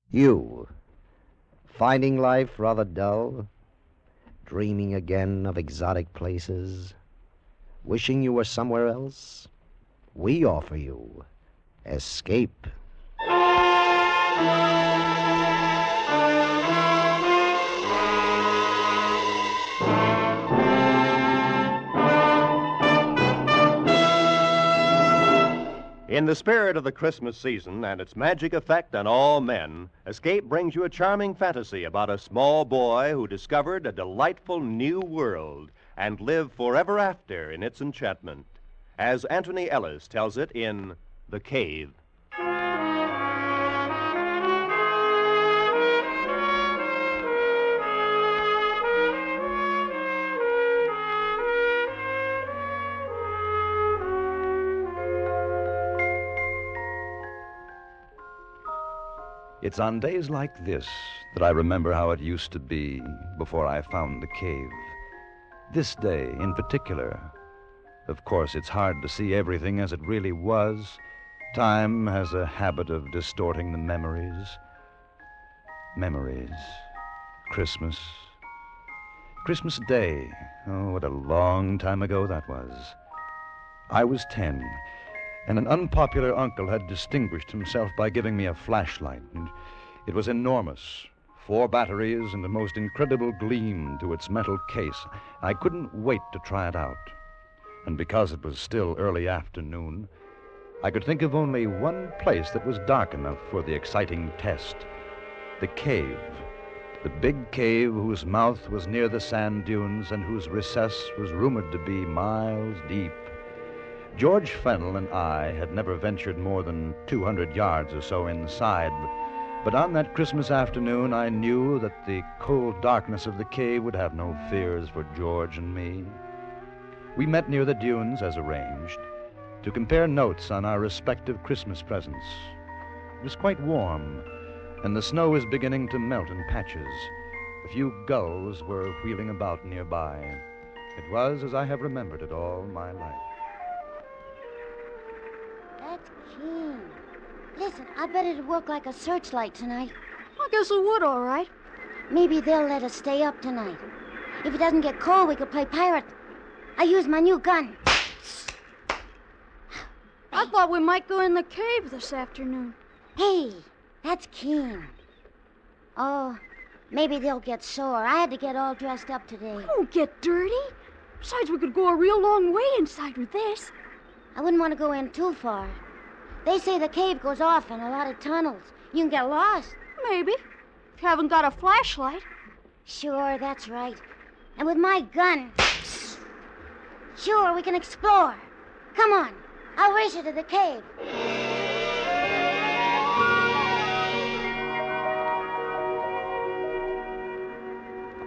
You, finding life rather dull, dreaming again of exotic places, wishing you were somewhere else? We offer you escape. In the spirit of the Christmas season and its magic effect on all men, Escape brings you a charming fantasy about a small boy who discovered a delightful new world and lived forever after in its enchantment, as Anthony Ellis tells it in The Cave. It's on days like this that I remember how it used to be before I found the cave. This day in particular. Of course, it's hard to see everything as it really was. Time has a habit of distorting the memories. Memories. Christmas. Christmas Day. Oh, what a long time ago that was. I was 10. And an unpopular uncle had distinguished himself by giving me a flashlight. And it was enormous. 4 batteries and a most incredible gleam to its metal case. I couldn't wait to try it out. And because it was still early afternoon, I could think of only one place that was dark enough for the exciting test. The cave. The big cave whose mouth was near the sand dunes and whose recess was rumored to be miles deep. George Fennell and I had never ventured more than 200 yards or so inside, but on that Christmas afternoon I knew that the cold darkness of the cave would have no fears for George and me. We met near the dunes as arranged to compare notes on our respective Christmas presents. It was quite warm, and the snow was beginning to melt in patches. A few gulls were wheeling about nearby. It was as I have remembered it all my life. That's keen. Listen, I bet it'd work like a searchlight tonight. I guess it would, all right. Maybe they'll let us stay up tonight. If it doesn't get cold, we could play pirate. I used my new gun. I thought we might go in the cave this afternoon. Hey, that's keen. Oh, maybe they'll get sore. I had to get all dressed up today. Won't get dirty. Besides, we could go a real long way inside with this. I wouldn't want to go in too far. They say the cave goes off in a lot of tunnels. You can get lost. Maybe. If you haven't got a flashlight. Sure, that's right. And with my gun, sure, we can explore. Come on, I'll race you to the cave.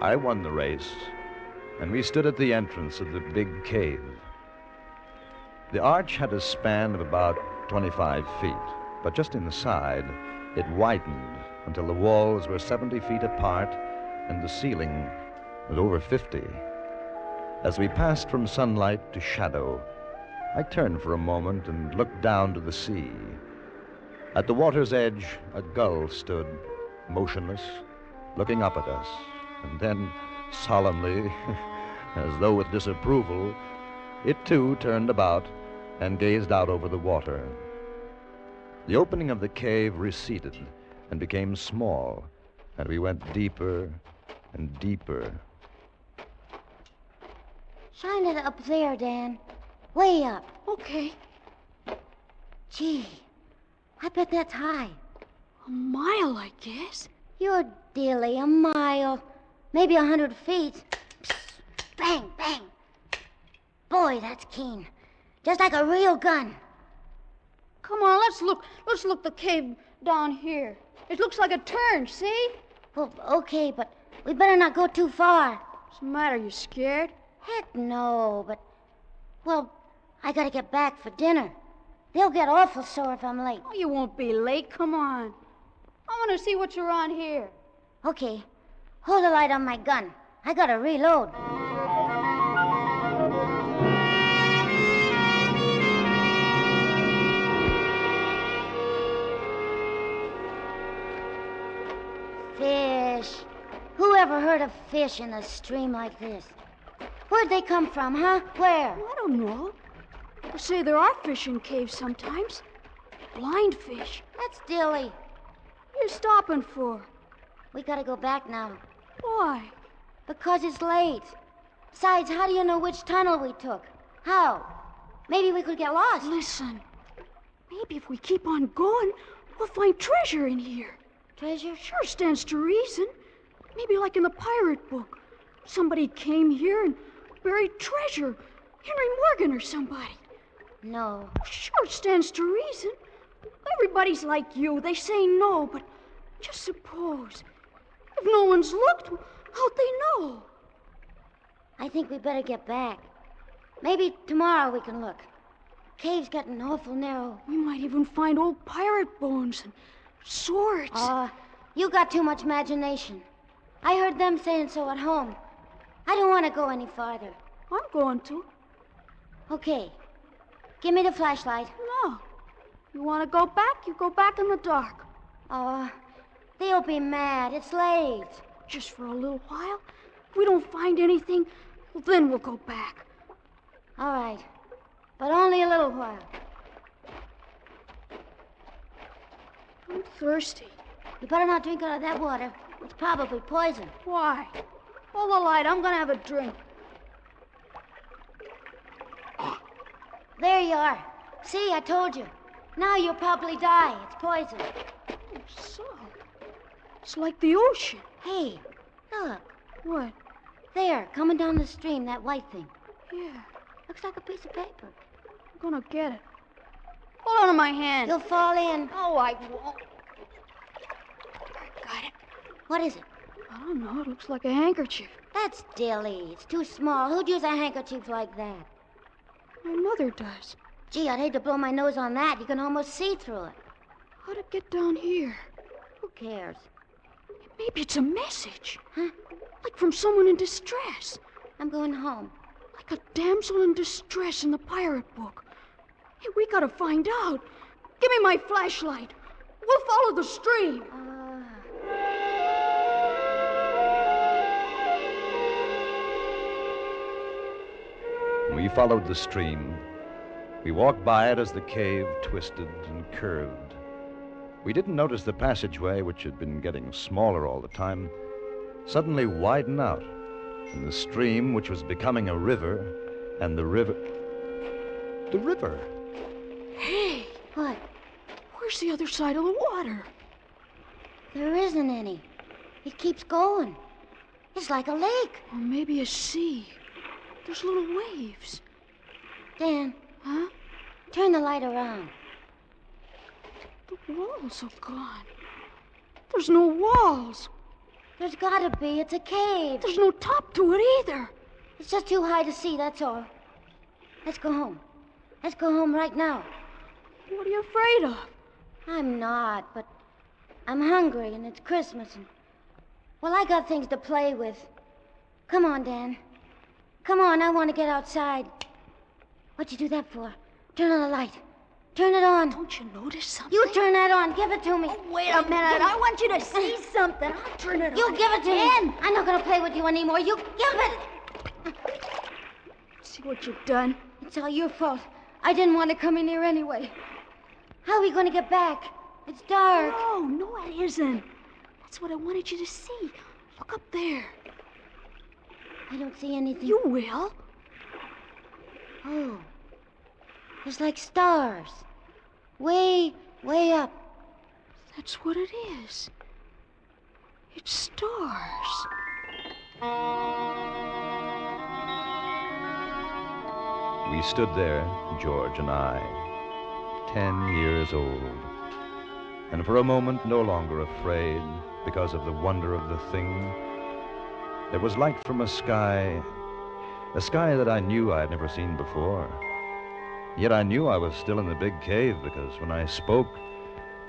I won the race, and we stood at the entrance of the big cave. The arch had a span of about 25 feet, but just inside, it widened until the walls were 70 feet apart and the ceiling was over 50. As we passed from sunlight to shadow, I turned for a moment and looked down to the sea. At the water's edge, a gull stood, motionless, looking up at us, and then, solemnly, as though with disapproval, it too turned about and gazed out over the water. The opening of the cave receded and became small, and we went deeper and deeper. Shine it up there, Dan. Way up. Okay. Gee, I bet that's high. A mile, I guess. You're dilly, a mile. Maybe 100 feet. Psst. Bang, bang. Boy, that's keen. Just like a real gun. Come on, let's look. Let's look the cave down here. It looks like a turn, see? Well, okay, but we better not go too far. What's the matter, you scared? Heck no, but... Well, I gotta get back for dinner. They'll get awful sore if I'm late. Oh, you won't be late. Come on. I want to see what's around here. Okay. Hold the light on my gun. I gotta reload. ever heard of fish in a stream like this? Where'd they come from, huh? Where? I don't know. They say there are fish in caves sometimes. Blind fish. That's Dilly. What are you stopping for? We gotta go back now. Why? Because it's late. Besides, how do you know which tunnel we took? How? Maybe we could get lost. Listen, maybe if we keep on going, we'll find treasure in here. Treasure? Sure stands to reason. Maybe like in the pirate book. Somebody came here and buried treasure. Henry Morgan or somebody. No. Sure stands to reason. Everybody's like you. They say no, but just suppose. If no one's looked, how'd they know? I think we better get back. Maybe tomorrow we can look. Cave's getting awful narrow. We might even find old pirate bones and swords. You got too much imagination. I heard them saying so at home. I don't want to go any farther. I'm going to. Okay. Give me the flashlight. No. You want to go back? You go back in the dark. They'll be mad. It's late. Just for a little while. If we don't find anything, well, then we'll go back. All right. But only a little while. I'm thirsty. You better not drink out of that water. It's probably poison. Why? Hold the light. I'm going to have a drink. There you are. See, I told you. Now you'll probably die. It's poison. Oh, so. It's like the ocean. Hey, look. What? There, coming down the stream, that white thing. Yeah. Looks like a piece of paper. I'm going to get it. Hold on to my hand. You'll fall in. Oh, I won't. Got it. What is it? I don't know. It looks like a handkerchief. That's Dilly. It's too small. Who'd use a handkerchief like that? My mother does. Gee, I'd hate to blow my nose on that. You can almost see through it. How'd it get down here? Who cares? Maybe it's a message. Huh? Like from someone in distress. I'm going home. Like a damsel in distress in the pirate book. Hey, we gotta find out. Give me my flashlight. We'll follow the stream. We followed the stream. We walked by it as the cave twisted and curved. We didn't notice the passageway, which had been getting smaller all the time, suddenly widen out, and the stream, which was becoming a river, and the river... The river! Hey! What? Where's the other side of the water? There isn't any. It keeps going. It's like a lake. Or maybe a sea. There's little waves. Dan. Huh? Turn the light around. The walls are gone. There's no walls. There's gotta be. It's a cave. There's no top to it either. It's just too high to see, that's all. Let's go home. Let's go home right now. What are you afraid of? I'm not, but I'm hungry and it's Christmas and... Well, I got things to play with. Come on, Dan. Come on, I want to get outside. What'd you do that for? Turn on the light. Turn it on. Don't you notice something? You turn that on. Give it to me. Oh, wait a minute. I want you to see something. I'll turn it on. You give it to me. I'm not going to play with you anymore. You give it. See what you've done? It's all your fault. I didn't want to come in here anyway. How are we going to get back? It's dark. No, it isn't. That's what I wanted you to see. Look up there. I don't see anything. You will. Oh. There's like stars. Way, way up. That's what it is. It's stars. We stood there, George and I, 10 years old, and for a moment no longer afraid because of the wonder of the thing. There was light from a sky that I knew I had never seen before. Yet I knew I was still in the big cave because when I spoke,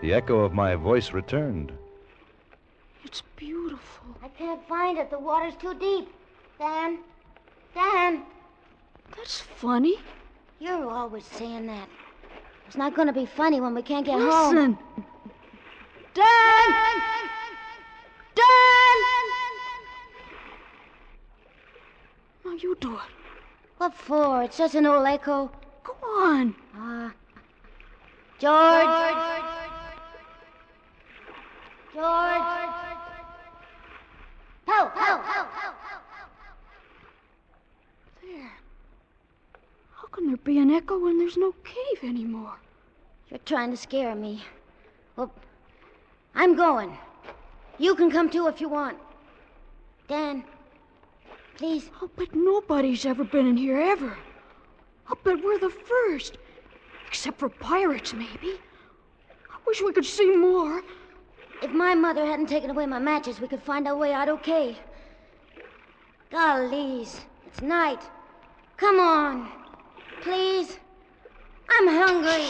the echo of my voice returned. It's beautiful. I can't find it. The water's too deep. Dan. Dan. That's funny. You're always saying that. It's not going to be funny when we can't get home. Listen. Dan! Dan! Now you do it. What for? It's just an old echo. Go on. George. George. Ho. There. How can there be an echo when there's no cave anymore? You're trying to scare me. Well, I'm going. You can come too if you want. Dan, please. I'll bet nobody's ever been in here ever. I'll bet we're the first. Except for pirates, maybe. I wish we could see more. If my mother hadn't taken away my matches, we could find our way out okay. Gollies, it's night. Come on, please. I'm hungry.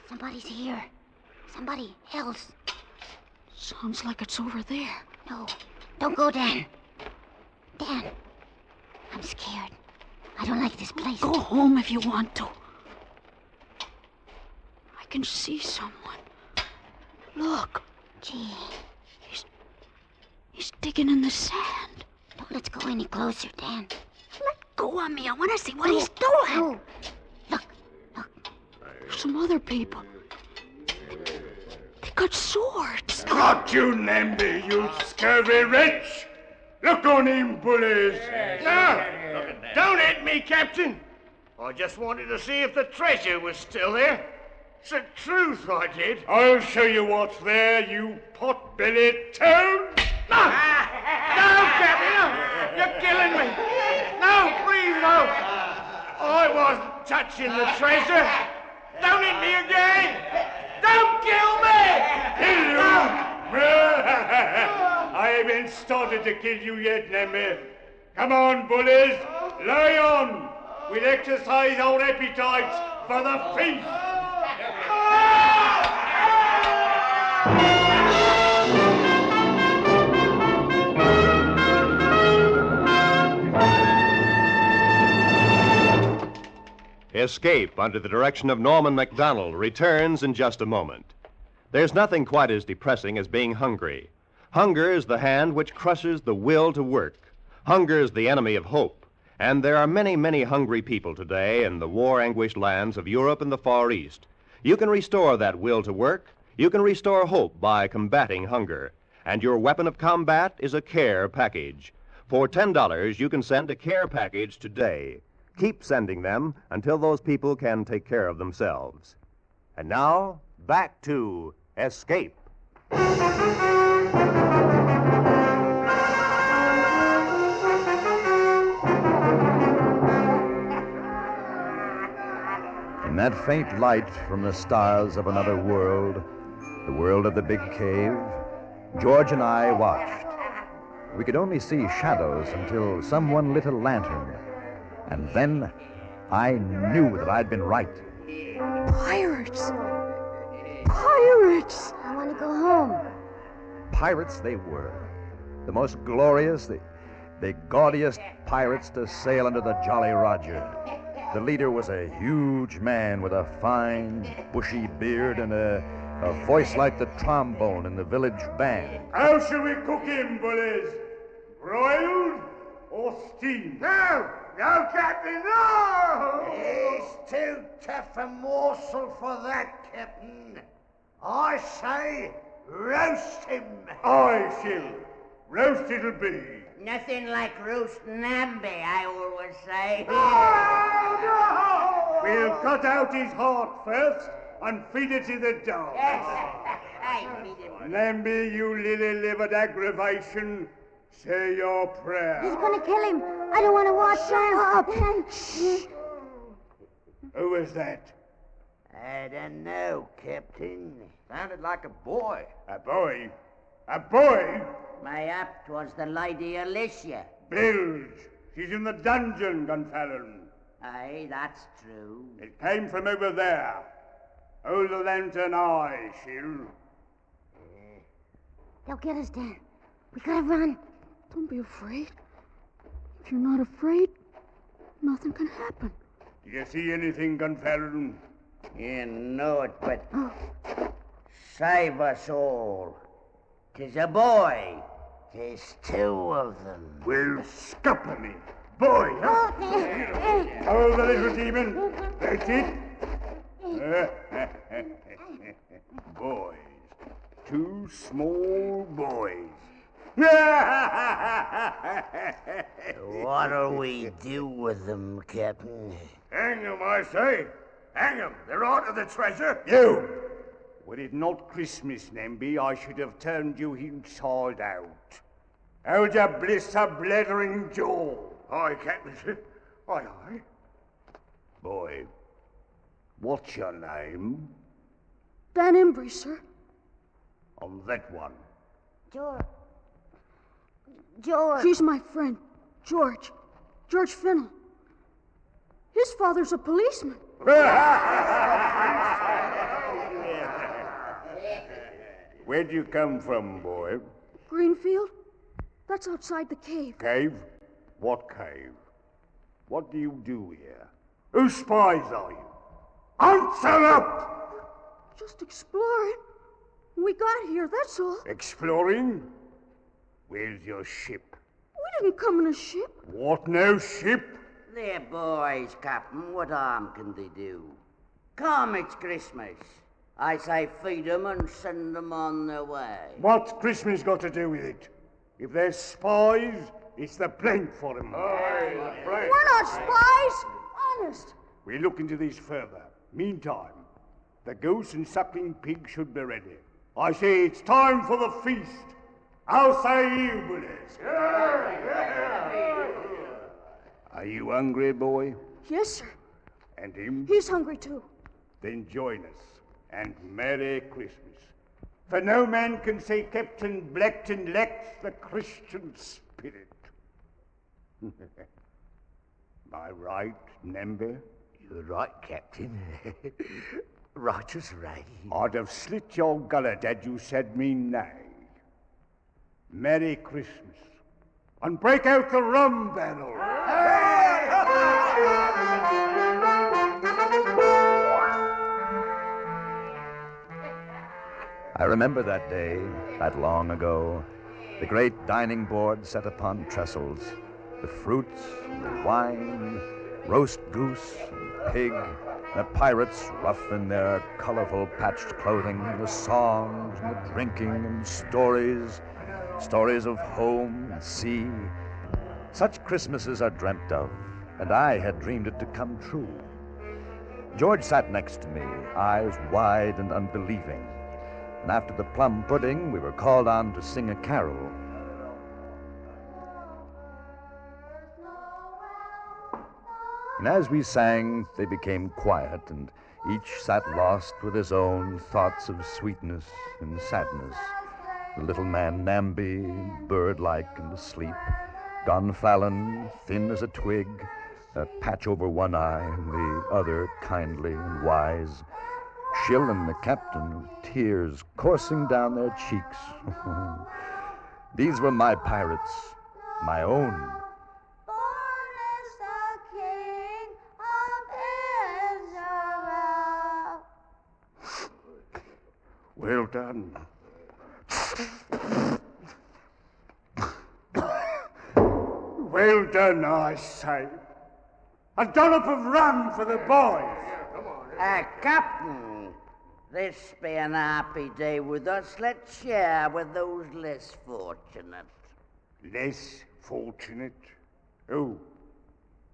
Somebody's here. Somebody else. Sounds like it's over there. No, don't go, Dan. Dan, I'm scared. I don't like this place. Go home if you want to. I can see someone. Look. Gee. He's digging in the sand. Don't let's go any closer, Dan. Let go of me. I want to see what he's doing. No. Look. Some other people. They got swords. Got you, Namby, you scurvy wretch! Look on him, bullies! No! Don't hit me, Captain! I just wanted to see if the treasure was still there. It's the truth, I did. I'll show you what's there, you pot-bellied toad! No! No, Captain! No! You're killing me! No, please, no! I wasn't touching the treasure! Don't hit me again! Don't kill me! Kill you? I haven't started to kill you yet, Namby. Come on, bullies, lie on. We'll exercise our appetites for the feast. Escape under the direction of Norman MacDonald returns in just a moment. There's nothing quite as depressing as being hungry. Hunger is the hand which crushes the will to work. Hunger is the enemy of hope. And there are many, many hungry people today in the war-anguished lands of Europe and the Far East. You can restore that will to work. You can restore hope by combating hunger. And your weapon of combat is a care package. For $10, you can send a care package today. Keep sending them until those people can take care of themselves. And now, back to Escape. In that faint light from the stars of another world, the world of the big cave, George and I watched. We could only see shadows until someone lit a lantern. And then I knew that I'd been right. Pirates! Pirates! I want to go home. Pirates they were. The most glorious, the gaudiest pirates to sail under the Jolly Roger. The leader was a huge man with a fine, bushy beard and a voice like the trombone in the village band. How shall we cook him, bullies? Broiled or steamed? No! No, Captain, no! He's too tough a morsel for that, Captain. I say, roast him. I shall. Roast it'll be. Nothing like roast Namby, I always say. We'll cut out his heart first and feed it to the dogs. I feed him. Namby, you lily-livered aggravation, say your prayer. He's going to kill him. I don't want to watch him. Who was that? I don't know, Captain. Sounded like a boy. A boy? A boy? Mayhap 'twas the Lady Alicia. Bilge. She's in the dungeon, Gunfallen. Aye, that's true. It came from over there. Hold the lantern eye, Shield. They'll get us, Dan. We gotta run. Don't be afraid. If you're not afraid, nothing can happen. Do you see anything, Gunfallen? You know it, but save us all. 'Tis a boy. There's two of them. Well, scupper me. Boy! Oh, the little demon. That's it. Boys. Two small boys. What'll we do with them, Captain? Hang them, I say. Hang them. They're out of the treasure. You! Were it not Christmas, Nemby, I should have turned you inside out. How'd you bliss a blethering jaw? Aye, Captain. Aye, aye. Boy, what's your name? Dan Embry, sir. On that one. George. He's my friend, George. George Fennell. His father's a policeman. Where'd you come from, boy? Greenfield? That's outside the cave. Cave? What cave? What do you do here? Whose spies are you? Answer up! Just exploring. We got here, that's all. Exploring? Where's your ship? We didn't come in a ship. What, no ship? They're boys, Captain. What harm can they do? Come, it's Christmas. I say feed them and send them on their way. What's Christmas got to do with it? If they're spies, it's the blank for them. We're not spies. Honest. We'll look into this further. Meantime, the goose and suckling pig should be ready. I say it's time for the feast. How say you, bullies? Are you hungry, boy? Yes, sir. And him? He's hungry, too. Then join us, and Merry Christmas. For no man can say Captain Blackton lacks the Christian spirit. Am I right, Nember? You're right, Captain. Right as rain. I'd have slit your gullet had you said me nay. Merry Christmas. And break out the rum barrel. I remember that day, that long ago, the great dining board set upon trestles, the fruits, the wine, roast goose, and pig, the pirates rough in their colorful patched clothing, the songs, and the drinking, and stories of home and sea. Such Christmases are dreamt of, and I had dreamed it to come true. George sat next to me, eyes wide and unbelieving. And after the plum pudding, we were called on to sing a carol. And as we sang, they became quiet, and each sat lost with his own thoughts of sweetness and sadness. The little man Namby, bird-like and asleep. Gonfalon, thin as a twig, a patch over one eye, and the other kindly and wise. Chill and the captain, tears coursing down their cheeks. These were my pirates, my own. Born is the King of Israel. Well done. Well done, I say. A dollop of rum for the boys. Captain, this be an happy day with us. Let's share with those less fortunate. Less fortunate? Oh,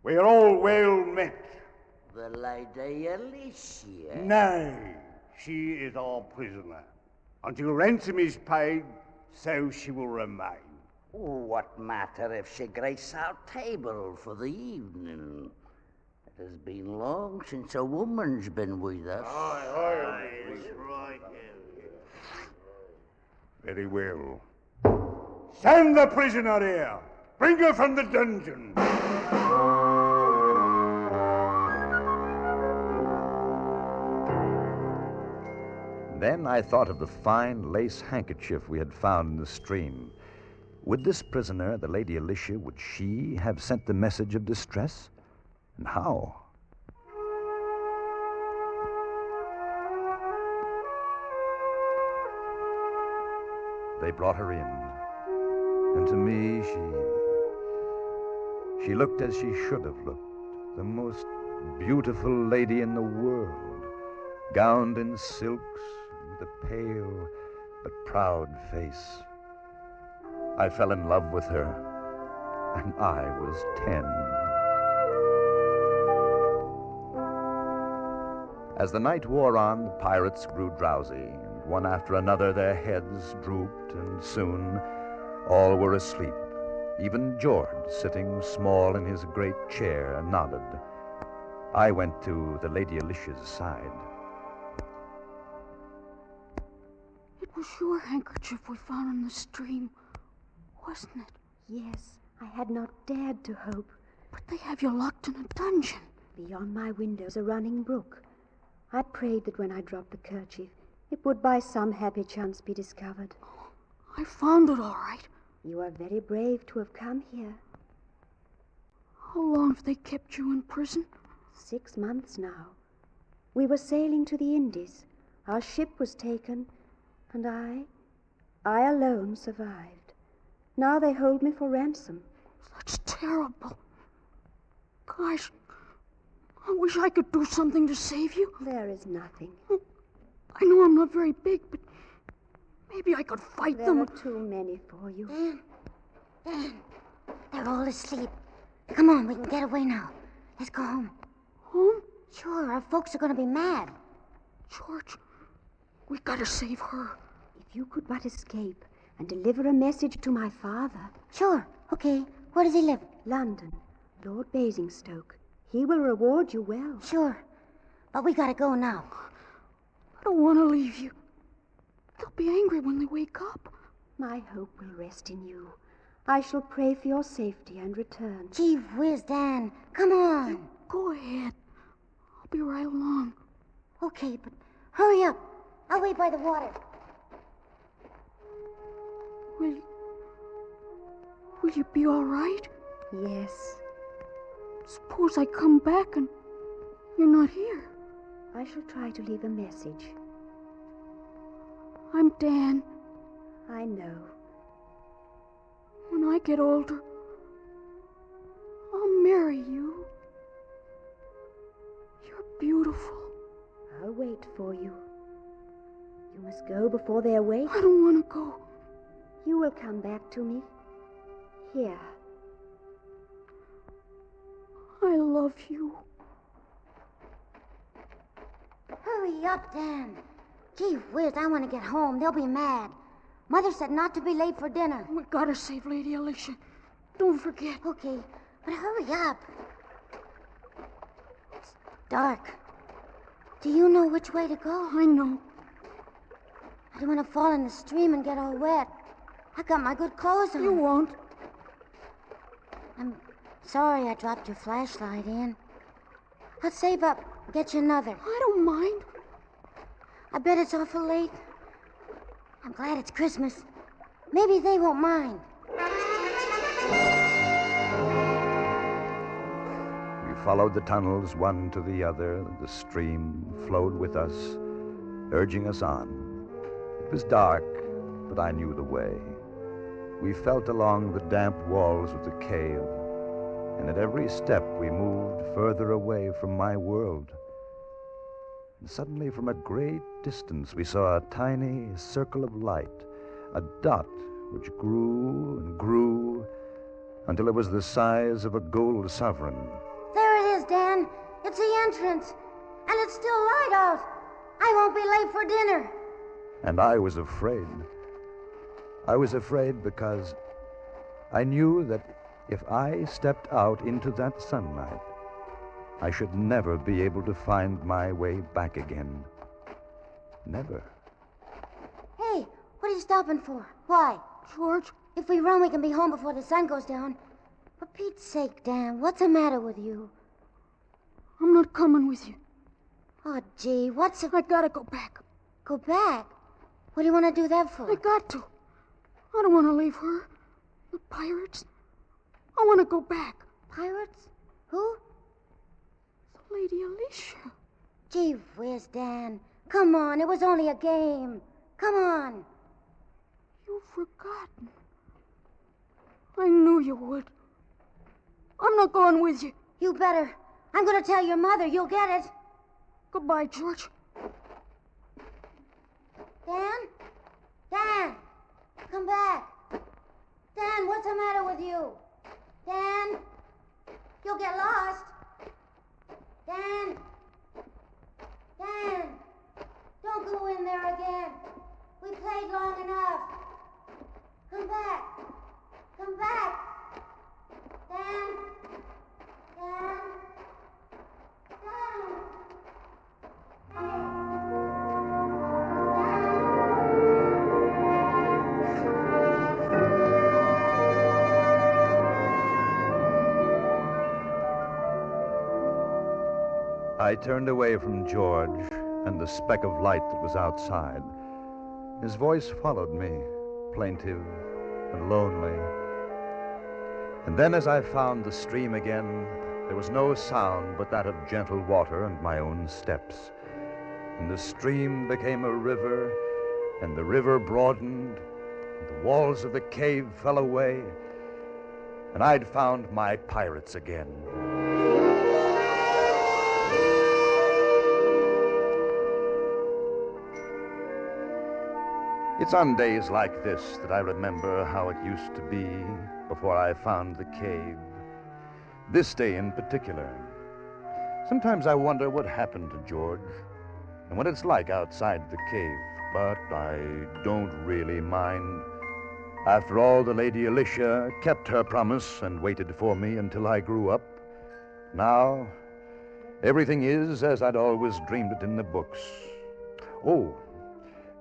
we're all well met. The Lady Alicia. Nay, she is our prisoner. Until ransom is paid, so she will remain. What matter if she grace our table for the evening? It has been long since a woman's been with us. Very well. Send the prisoner here. Bring her from the dungeon. Then I thought of the fine lace handkerchief we had found in the stream. Would this prisoner, the Lady Alicia, would she have sent the message of distress? And how? They brought her in. And to me, she looked as she should have looked, the most beautiful lady in the world, gowned in silks, with a pale but proud face. I fell in love with her, and I was 10. As the night wore on, the pirates grew drowsy, and one after another their heads drooped, and soon all were asleep. Even George, sitting small in his great chair, nodded. I went to the Lady Alicia's side. It was your handkerchief we found in the stream, wasn't it? Yes, I had not dared to hope. But they have you locked in a dungeon. Beyond my windows a running brook. I prayed that when I dropped the kerchief, it would by some happy chance be discovered. I found it all right. You are very brave to have come here. How long have they kept you in prison? 6 months now. We were sailing to the Indies. Our ship was taken, and I alone survived. Now they hold me for ransom. That's terrible. Gosh, I wish I could do something to save you. There is nothing. I know I'm not very big, but maybe I could fight them. There are too many for you. Dan, they're all asleep. Come on, we can get away now. Let's go home. Home? Sure, our folks are going to be mad. George, we gotta save her. If you could but escape and deliver a message to my father. Sure, okay. Where does he live? London, Lord Basingstoke. He will reward you well. Sure, but we gotta go now. I don't want to leave you. They'll be angry when they wake up. My hope will rest in you. I shall pray for your safety and return. Gee whiz, Dan. Come on. Go ahead. I'll be right along. Okay, but hurry up. I'll wait by the water. Will you be all right? Yes. Suppose I come back and you're not here. I shall try to leave a message. I'm Dan. I know. When I get older, I'll marry you. You're beautiful. I'll wait for you. You must go before they awake. I don't want to go. You will come back to me. Here. I love you. Hurry up, Dan. Gee whiz, I want to get home. They'll be mad. Mother said not to be late for dinner. We gotta save Lady Alicia. Don't forget. Okay, but hurry up. It's dark. Do you know which way to go? I know. I don't want to fall in the stream and get all wet. I got my good clothes on. You won't. I'm sorry I dropped your flashlight in. I'll save up, get you another. I don't mind. I bet it's awful late. I'm glad it's Christmas. Maybe they won't mind. We followed the tunnels one to the other. The stream flowed with us, urging us on. It was dark, but I knew the way. We felt along the damp walls of the cave, and at every step we moved further away from my world. And suddenly, from a great distance, we saw a tiny circle of light, a dot which grew and grew until it was the size of a gold sovereign. There it is, Dan. It's the entrance. And it's still light out. I won't be late for dinner. And I was afraid. I was afraid because I knew that if I stepped out into that sunlight, I should never be able to find my way back again. Never. Hey, what are you stopping for? Why? George? If we run, we can be home before the sun goes down. For Pete's sake, Dan, what's the matter with you? I'm not coming with you. Oh, gee, what's the... I gotta go back. Go back? What do you want to do that for? I got to. I don't want to leave her. The pirates. I want to go back. Pirates? Who? The Lady Alicia. Gee whiz, Dan. Come on, it was only a game. Come on. You've forgotten. I knew you would. I'm not going with you. You better. I'm going to tell your mother. You'll get it. Goodbye, George. Dan? Dan! Come back. Dan, what's the matter with you? Dan? You'll get lost. Dan? Dan! Don't go in there again. We played long enough. Come back. Come back. Dan? Dan? Dan? I turned away from George and the speck of light that was outside. His voice followed me, plaintive and lonely. And then as I found the stream again, there was no sound but that of gentle water and my own steps. And the stream became a river, and the river broadened, and the walls of the cave fell away, and I'd found my pirates again. It's on days like this that I remember how it used to be before I found the cave. This day in particular. Sometimes I wonder what happened to George and what it's like outside the cave, but I don't really mind. After all, the Lady Alicia kept her promise and waited for me until I grew up. Now, everything is as I'd always dreamed it in the books. Oh,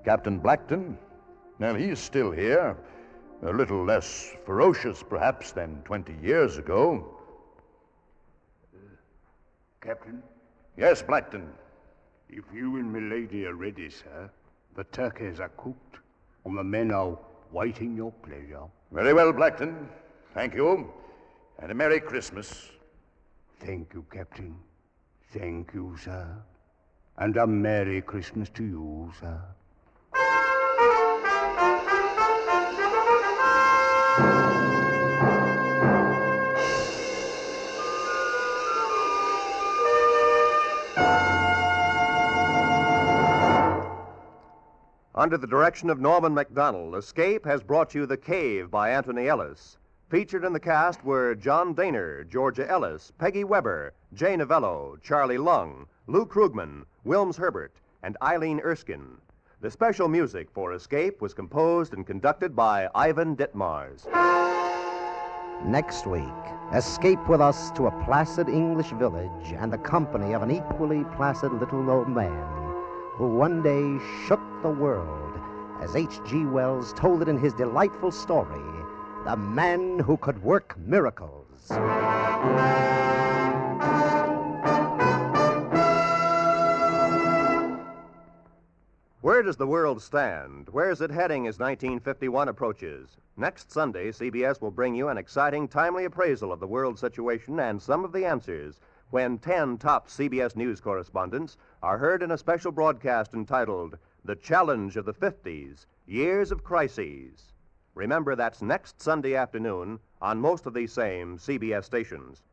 Captain Blackton, well, he's still here. A little less ferocious, perhaps, than 20 years ago. Captain? Yes, Blackton. If you and my lady are ready, sir, the turkeys are cooked, and the men are waiting your pleasure. Very well, Blackton. Thank you. And a Merry Christmas. Thank you, Captain. Thank you, sir. And a Merry Christmas to you, sir. Under the direction of Norman MacDonald, Escape has brought you The Cave by Anthony Ellis. Featured in the cast were John Daner, Georgia Ellis, Peggy Weber, Jay Novello, Charlie Lung, Lou Krugman, Wilms Herbert, and Eileen Erskine. The special music for Escape was composed and conducted by Ivan Ditmars. Next week, escape with us to a placid English village and the company of an equally placid little old man who one day shook the world, as H.G. Wells told it in his delightful story, The Man Who Could Work Miracles. Where does the world stand? Where is it heading as 1951 approaches? Next Sunday, CBS will bring you an exciting, timely appraisal of the world situation and some of the answers when 10 top CBS News correspondents are heard in a special broadcast entitled The Challenge of the 50s, Years of Crises. Remember, that's next Sunday afternoon on most of these same CBS stations.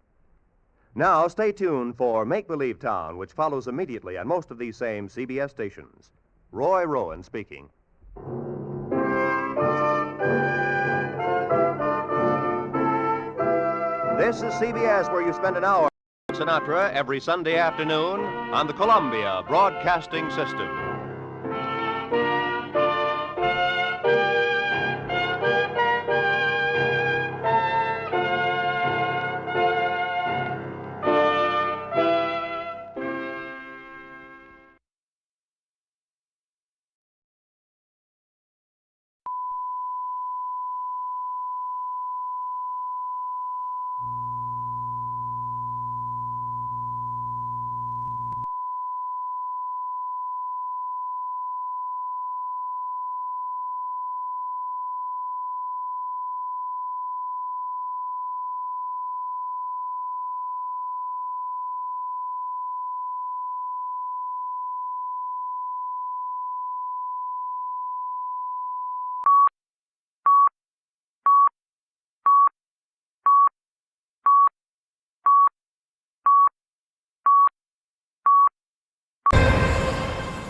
Now, stay tuned for Make Believe Town, which follows immediately on most of these same CBS stations. Roy Rowan speaking. This is CBS, where you spend an hour with Sinatra every Sunday afternoon on the Columbia Broadcasting System.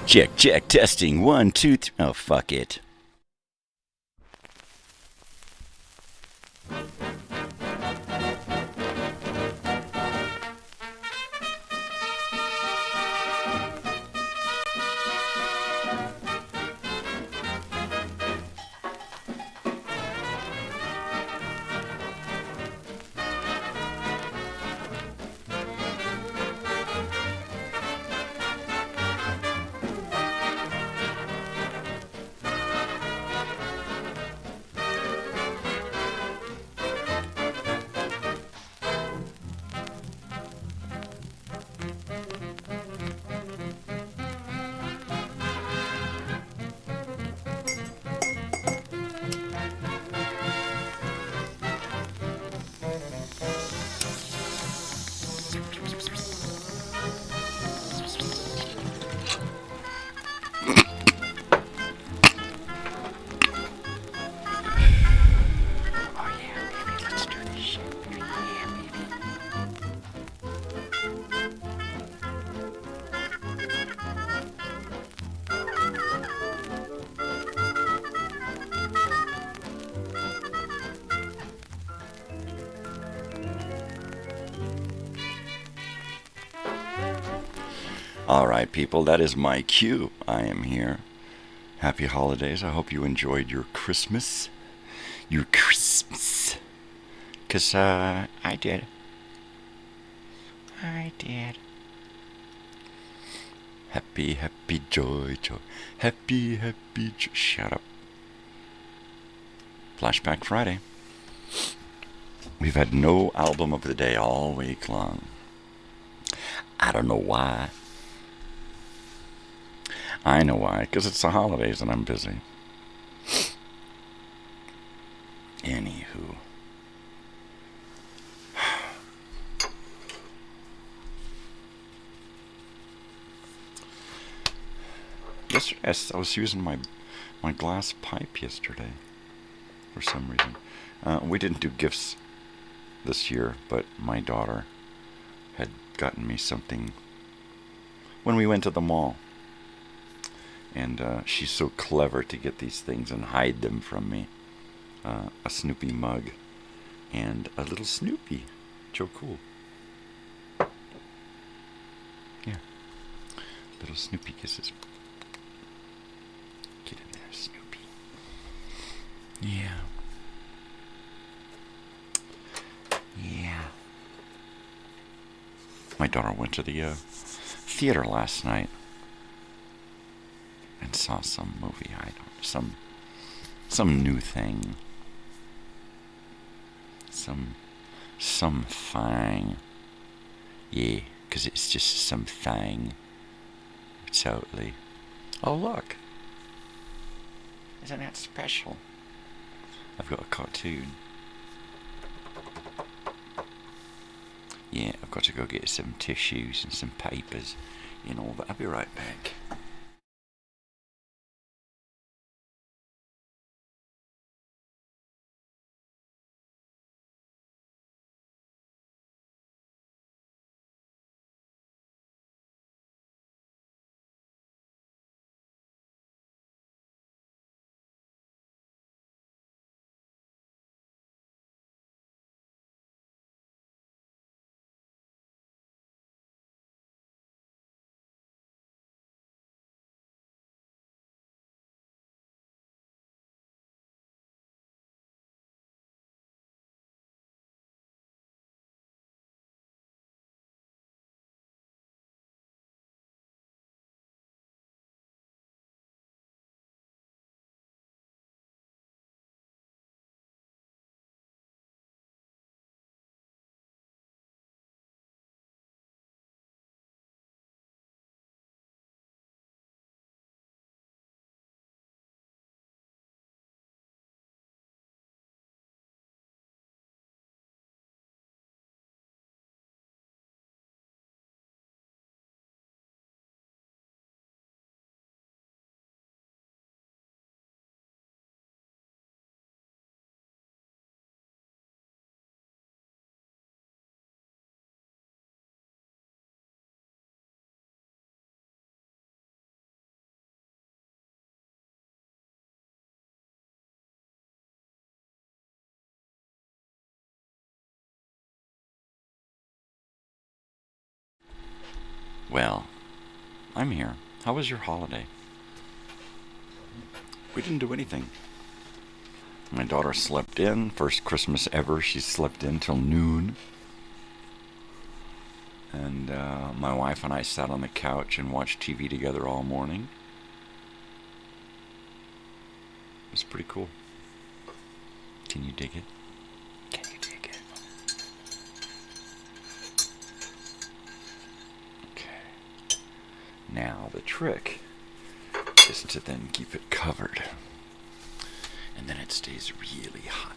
Check, check, testing. 1, 2, 3. Oh, fuck it. All right, people, that is my cue. I am here. Happy holidays. I hope you enjoyed your Christmas. Your Christmas. 'Cause, I did. I did. Happy, happy, joy, joy. Happy, happy, joy. Shut up. Flashback Friday. We've had no album of the day all week long. I don't know why. I know why, because it's the holidays and I'm busy. Anywho. Yesterday, I was using my glass pipe yesterday for some reason. We didn't do gifts this year, but my daughter had gotten me something when we went to the mall. And she's so clever to get these things and hide them from me. A Snoopy mug and a little Snoopy. Joe Cool. Yeah. Little Snoopy kisses. Get in there, Snoopy. Yeah. Yeah. My daughter went to the theater last night and saw some movie. I don't know, some new thing. Some thing. Yeah, 'cause it's just some thing. Totally. Oh, look. Isn't that special? I've got a cartoon. Yeah, I've got to go get some tissues and some papers and all that. I'll be right back. Well, I'm here. How was your holiday? We didn't do anything. My daughter slept in. First Christmas ever, she slept in till noon. And my wife and I sat on the couch and watched TV together all morning. It was pretty cool. Can you dig it? Can you dig it? Okay. Now the trick is to then keep it covered. And then it stays really hot.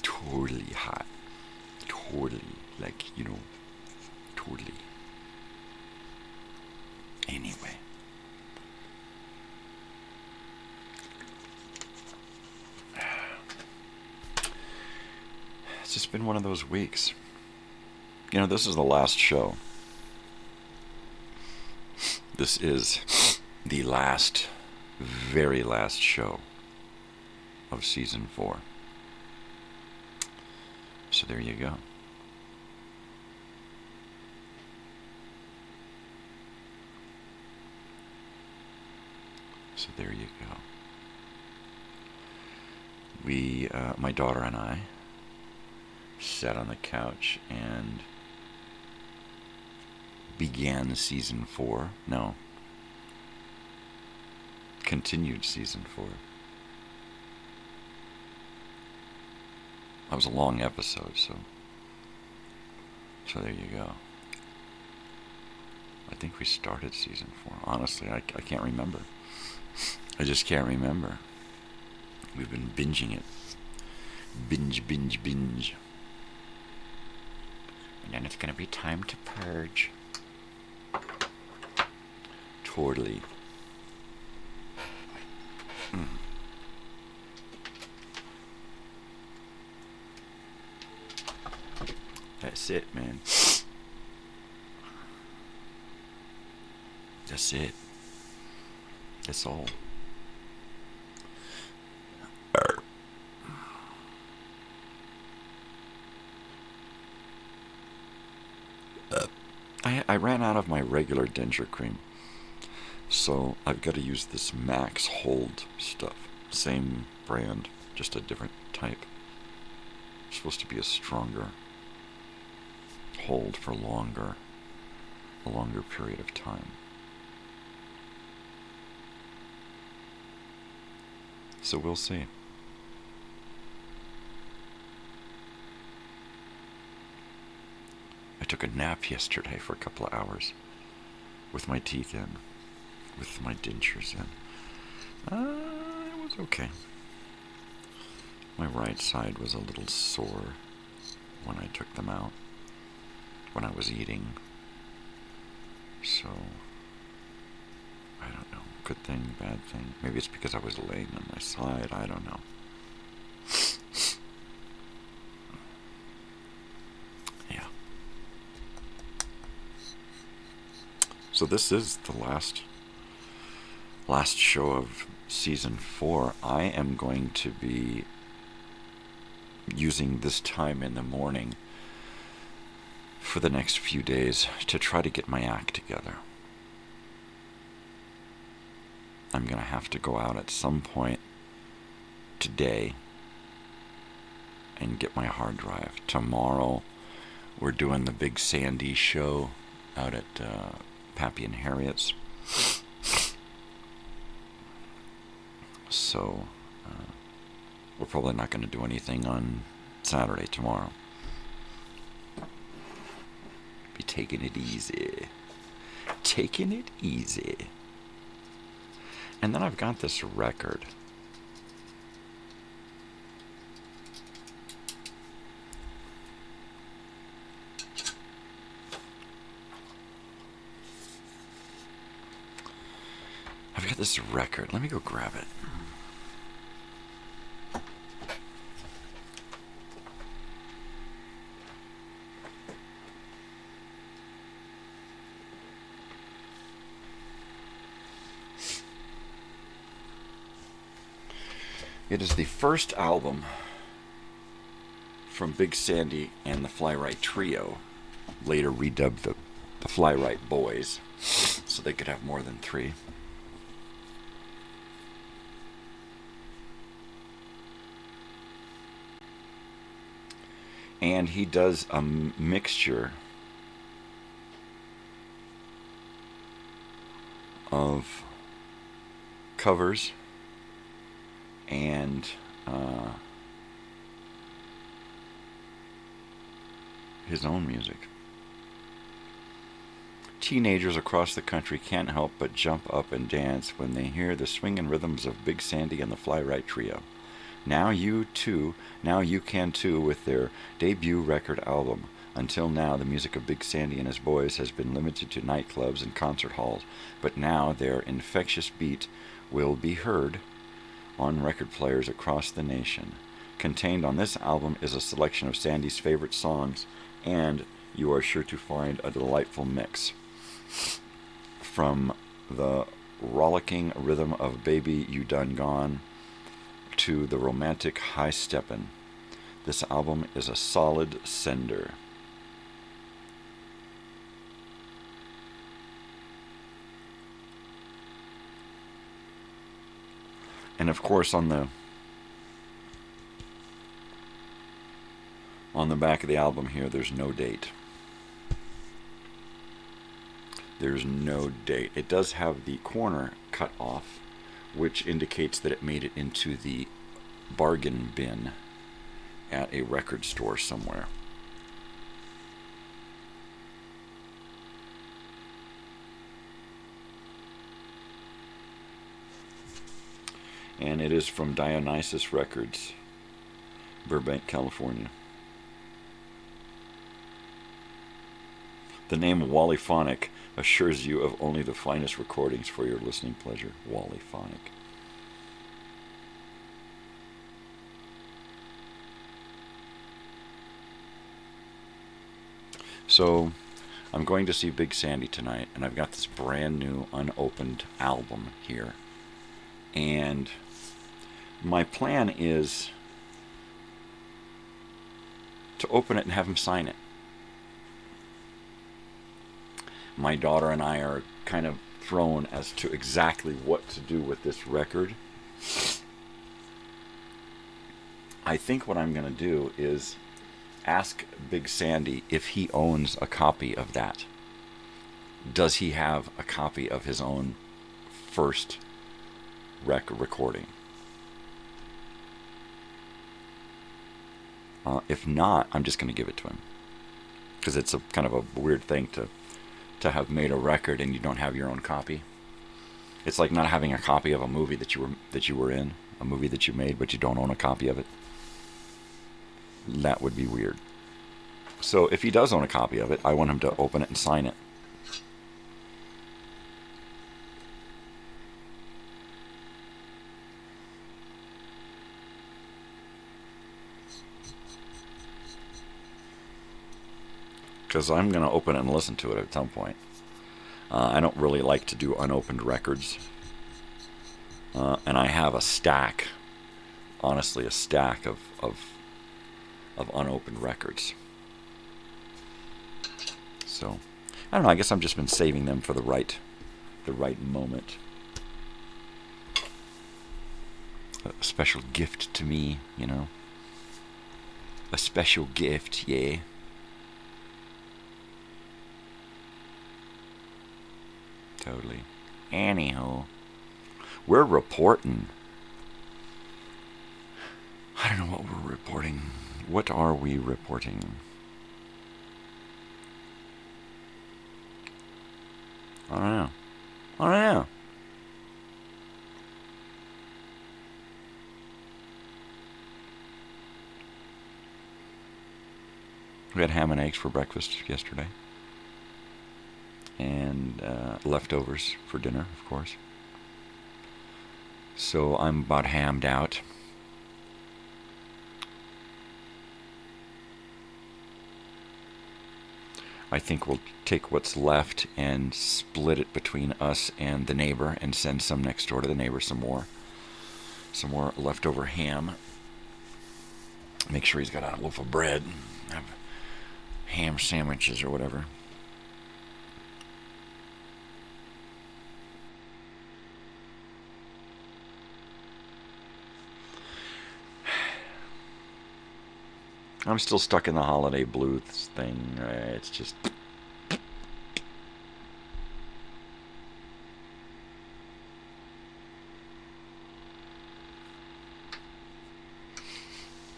Totally hot. Totally. Like, you know, totally. Anyway. It's just been one of those weeks. You know, this is the last show. This is the last, very last show of season 4. So there you go. So there you go. We, my daughter and I, sat on the couch and began season 4. No. Continued season 4. That was a long episode, so there you go. I think we started season 4. Honestly, I can't remember. I just can't remember. We've been binging it. Binge. And then it's going to be time to purge. Totally. That's it, man. That's it. That's all. I ran out of my regular denture cream, so I've got to use this Max Hold stuff. Same brand, just a different type. It's supposed to be a stronger hold for a longer period of time. So we'll see. I took a nap yesterday for a couple of hours with my teeth in, with my dentures in. It was okay. My right side was a little sore when I took them out, when I was eating. So, I don't know. Good thing, bad thing. Maybe it's because I was laying on my side. I don't know. Yeah. So this is the last show of season 4. I am going to be using this time in the morning for the next few days to try to get my act together. I'm going to have to go out at some point today and get my hard drive. Tomorrow, we're doing the Big Sandy show out at Pappy and Harriet's. So, we're probably not going to do anything on Saturday tomorrow. Be taking it easy. Taking it easy. And then I've got this record. I've got this record. Let me go grab it. It is the first album from Big Sandy and the Fly Right Trio, later redubbed the the Fly-Right Boys, so they could have more than 3. And he does a mixture of covers and his own music. Teenagers across the country can't help but jump up and dance when they hear the swinging rhythms of Big Sandy and the Fly-Right Trio. Now you can too with their debut record album. Until now, the music of Big Sandy and his boys has been limited to nightclubs and concert halls, but now their infectious beat will be heard on record players across the nation. Contained on this album is a selection of Sandy's favorite songs, and you are sure to find a delightful mix. From the rollicking rhythm of Baby You Done Gone to the romantic high steppin', this album is a solid sender. And of course on the back of the album here, there's no date. There's no date. It does have the corner cut off, which indicates that it made it into the bargain bin at a record store somewhere. And it is from Dionysus Records, Burbank, California. The name Wallyphonic assures you of only the finest recordings for your listening pleasure. Wallyphonic. So, I'm going to see Big Sandy tonight, and I've got this brand new unopened album here. And my plan is to open it and have him sign it. My daughter and I are kind of thrown as to exactly what to do with this record. I think what I'm going to do is ask Big Sandy if he owns a copy of that. Does he have a copy of his own first record recording? If not, I'm just going to give it to him, because it's a kind of a weird thing to have made a record and you don't have your own copy. It's like not having a copy of a movie that you were in, a movie that you made, but you don't own a copy of it. That would be weird. So if he does own a copy of it, I want him to open it and sign it. Because I'm going to open it and listen to it at some point. I don't really like to do unopened records. And I have a stack, honestly, a stack of unopened records. So, I don't know, I guess I've just been saving them for the right moment. A special gift to me, you know. A special gift, yeah. Totally. Anyhow, we're reporting. I don't know what we're reporting. What are we reporting? I don't know. We had ham and eggs for breakfast yesterday. And leftovers for dinner, of course. So I'm about hammed out. I think we'll take what's left and split it between us and the neighbor and send some next door to the neighbor some more leftover ham. Make sure he's got a loaf of bread. Have ham sandwiches or whatever. I'm still stuck in the holiday blues thing. It's just...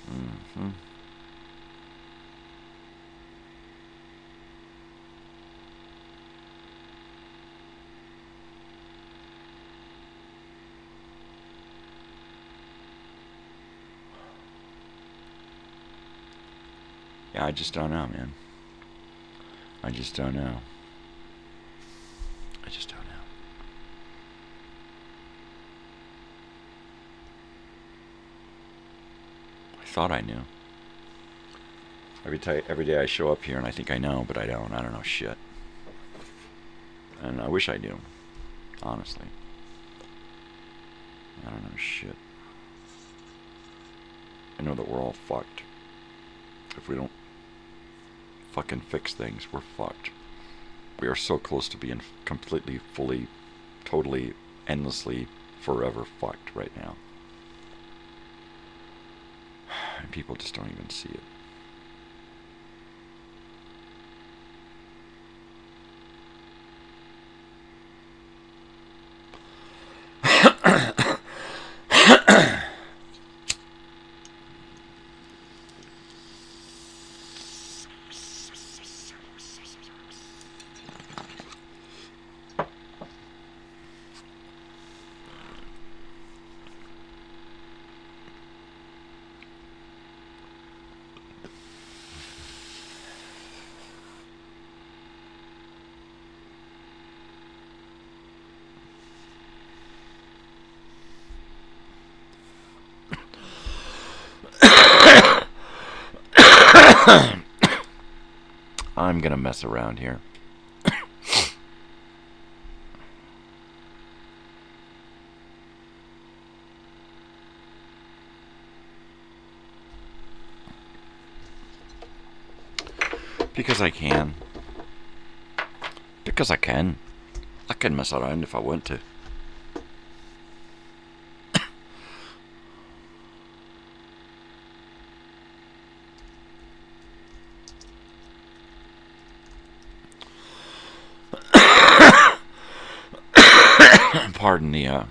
Mm-hmm. Yeah, I just don't know, man. I just don't know. I just don't know. I thought I knew. Every day I show up here and I think I know, but I don't. I don't know shit. And I wish I knew. Honestly. I don't know shit. I know that we're all fucked. If we don't fucking fix things, we're fucked. We are so close to being completely, fully, totally, endlessly, forever fucked right now. And people just don't even see it. I'm gonna mess around here. Because I can. Because I can. I can mess around if I want to. Pardon the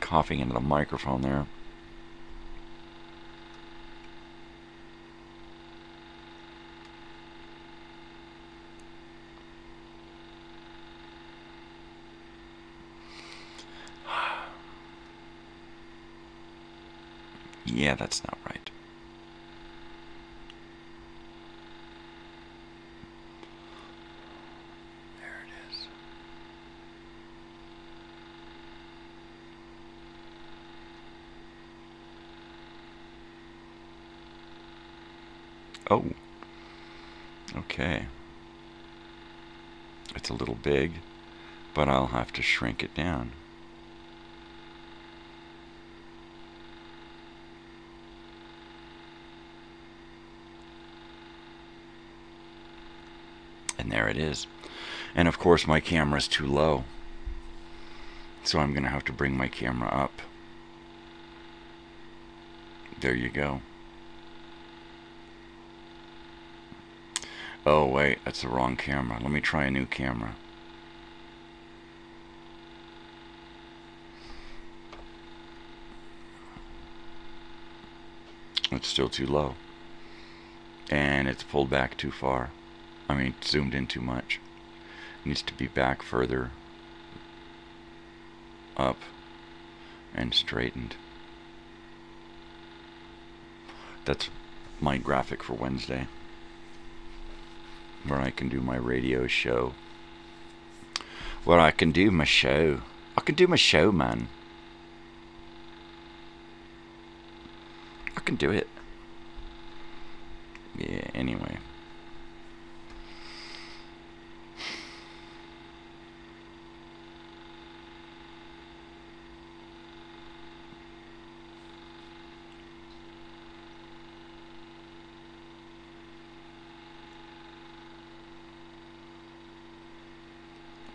coughing into the microphone there. Yeah, that's not right. There it is. Oh. Okay. It's a little big, but I'll have to shrink it down. And there it is. And of course my camera's too low. So I'm going to have to bring my camera up. There you go. Oh wait, that's the wrong camera. Let me try a new camera. It's still too low. And it's pulled back too far. I mean, zoomed in too much. It needs to be back further up and straightened. That's my graphic for Wednesday, where I can do my radio show. Where I can do my show. I can do my show, man. I can do it. Yeah, anyway.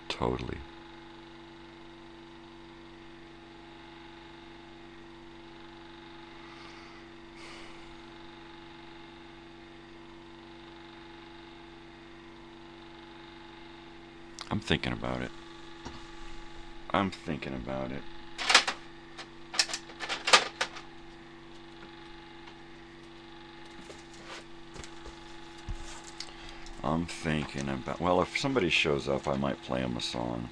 Totally. I'm thinking about it. I'm thinking about it. I'm thinking about... Well, if somebody shows up, I might play them a song.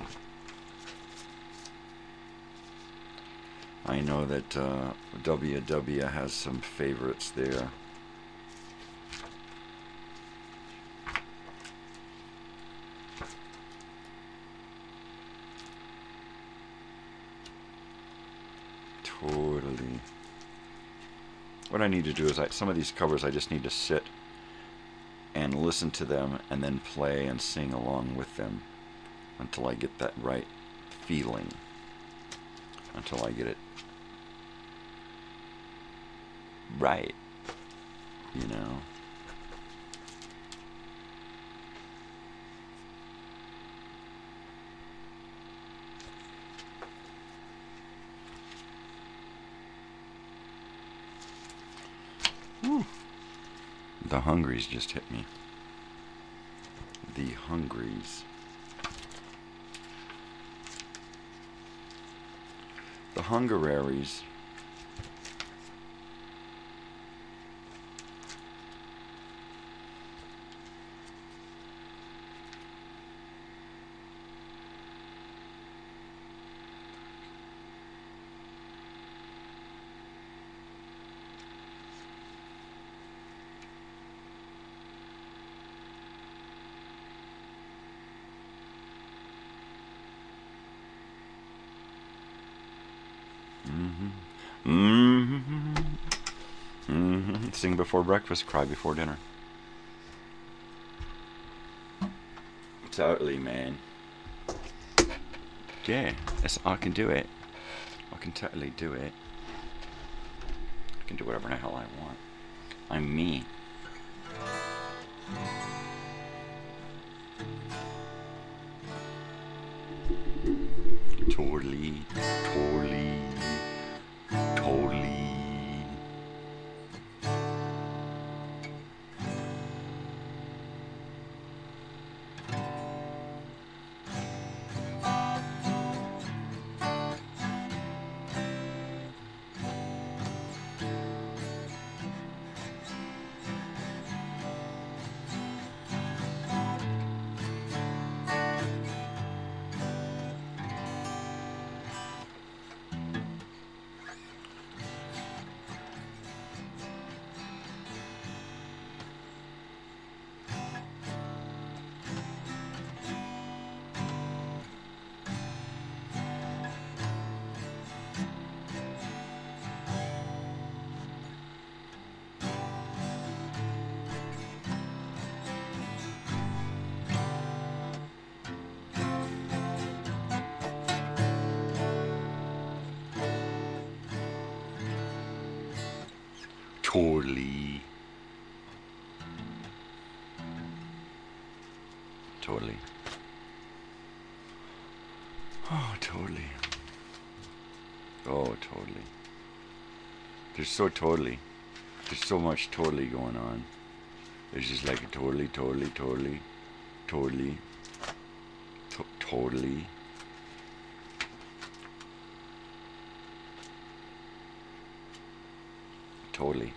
I know that WW has some favorites there. Totally. What I need to do is, some of these covers I just need to sit and listen to them and then play and sing along with them until I get that right feeling. Until I get it right, you know. Whew. The Hungries just hit me. The Hungries. The Hungararies. Sing before breakfast, cry before dinner. Totally, man. Yeah, I can do it. I can totally do it. I can do whatever the hell I want. I'm me. Totally, totally, totally. Totally. Totally. Oh, totally. Oh, totally. There's so totally. There's so much totally going on. It's just like a totally, totally, totally, totally, totally. Totally.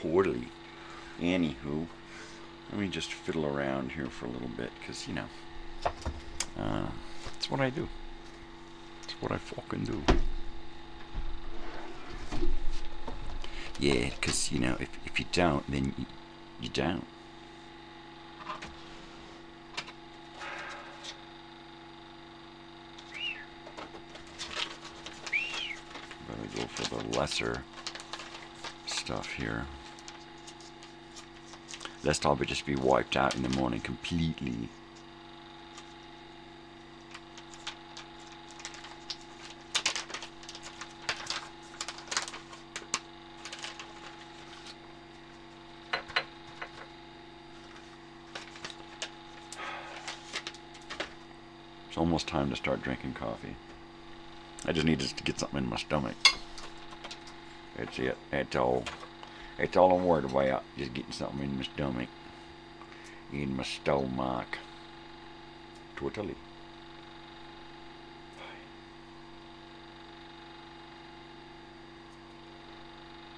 Totally. Anywho, let me just fiddle around here for a little bit, because, you know, that's what I do. That's what I fucking do. Yeah, because, you know, if you don't, then you don't. Better go for the lesser stuff here. Lest I'll just be wiped out in the morning completely. It's almost time to start drinking coffee. I just need to get something in my stomach. That's it. That's all. That's all I'm worried about. Just getting something in my stomach. In my stomach. Totally.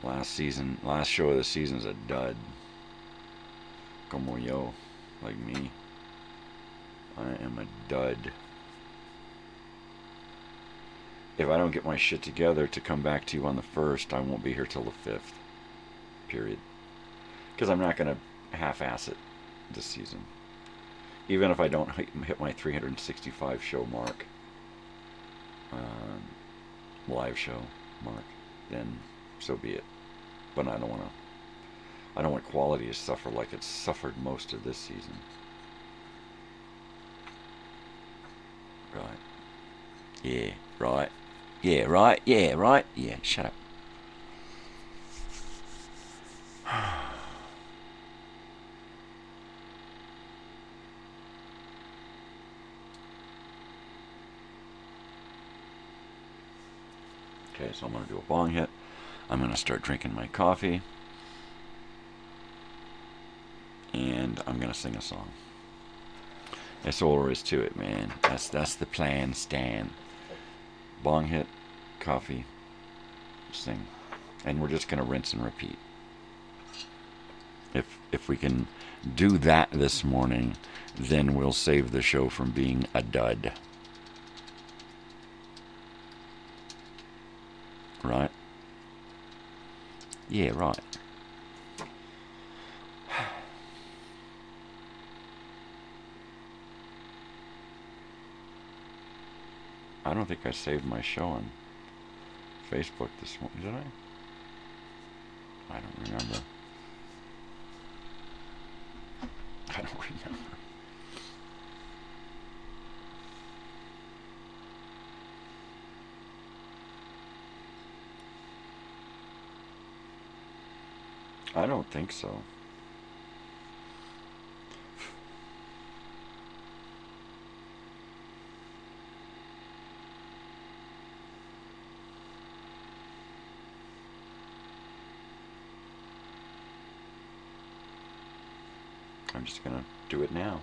Last show of the season's a dud. Como yo. Like me. I am a dud. If I don't get my shit together to come back to you on the 1st, I won't be here till the 5th. Period. Because I'm not going to half-ass it this season. Even if I don't hit my 365 show mark, live show mark, then so be it. But I don't want quality to suffer like it's suffered most of this season. Right. Yeah, right. Yeah, right. Yeah, right. Yeah, shut up. Okay, so I'm going to do a bong hit. I'm going to start drinking my coffee. And I'm going to sing a song. That's all there is to it, man. That's the plan, Stan. Bong hit, coffee, sing. And we're just going to rinse and repeat. If we can do that this morning, then we'll save the show from being a dud. Right? Yeah, right. I don't think I saved my show on Facebook this morning, did I? I don't remember. I don't remember. I don't think so. I'm just going to do it now.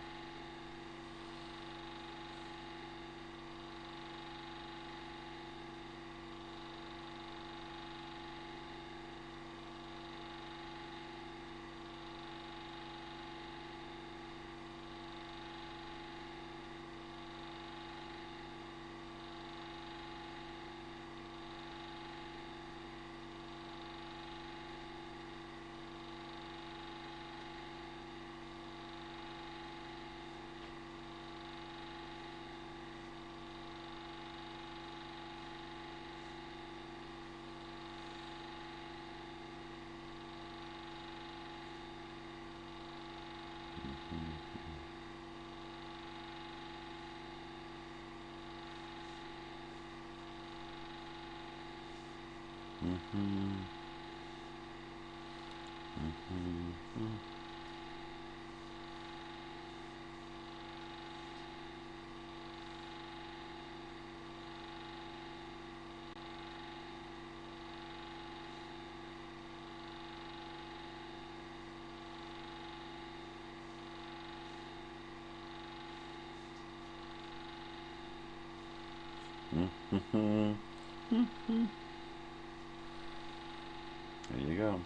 There you go.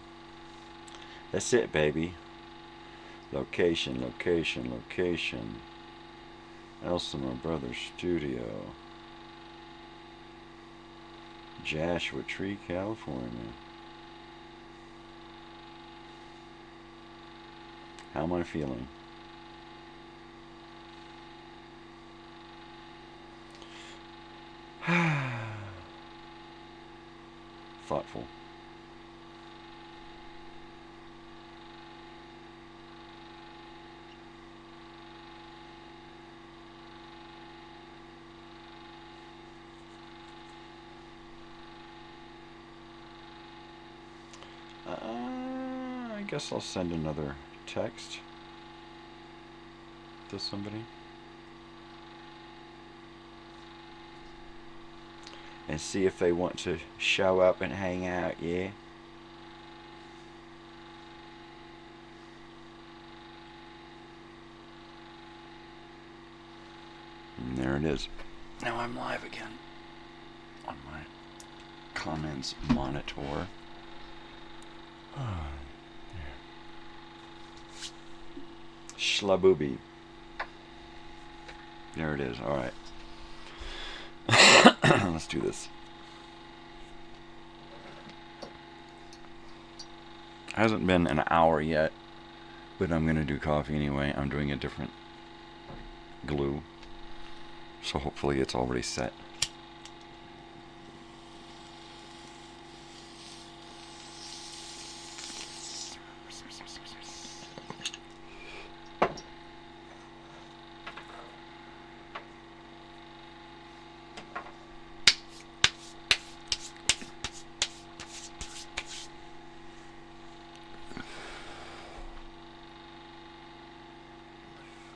That's it, baby. Location, location, location. Elsinore Brothers Studio. Joshua Tree, California. How am I feeling? Thoughtful. I guess I'll send another text to somebody and see if they want to show up and hang out, yeah? And there it is. Now I'm live again on my comments monitor. Schlabooby. There it is. All right. Let's do this. Hasn't been an hour yet, but I'm going to do coffee anyway. I'm doing a different glue, so hopefully it's already set.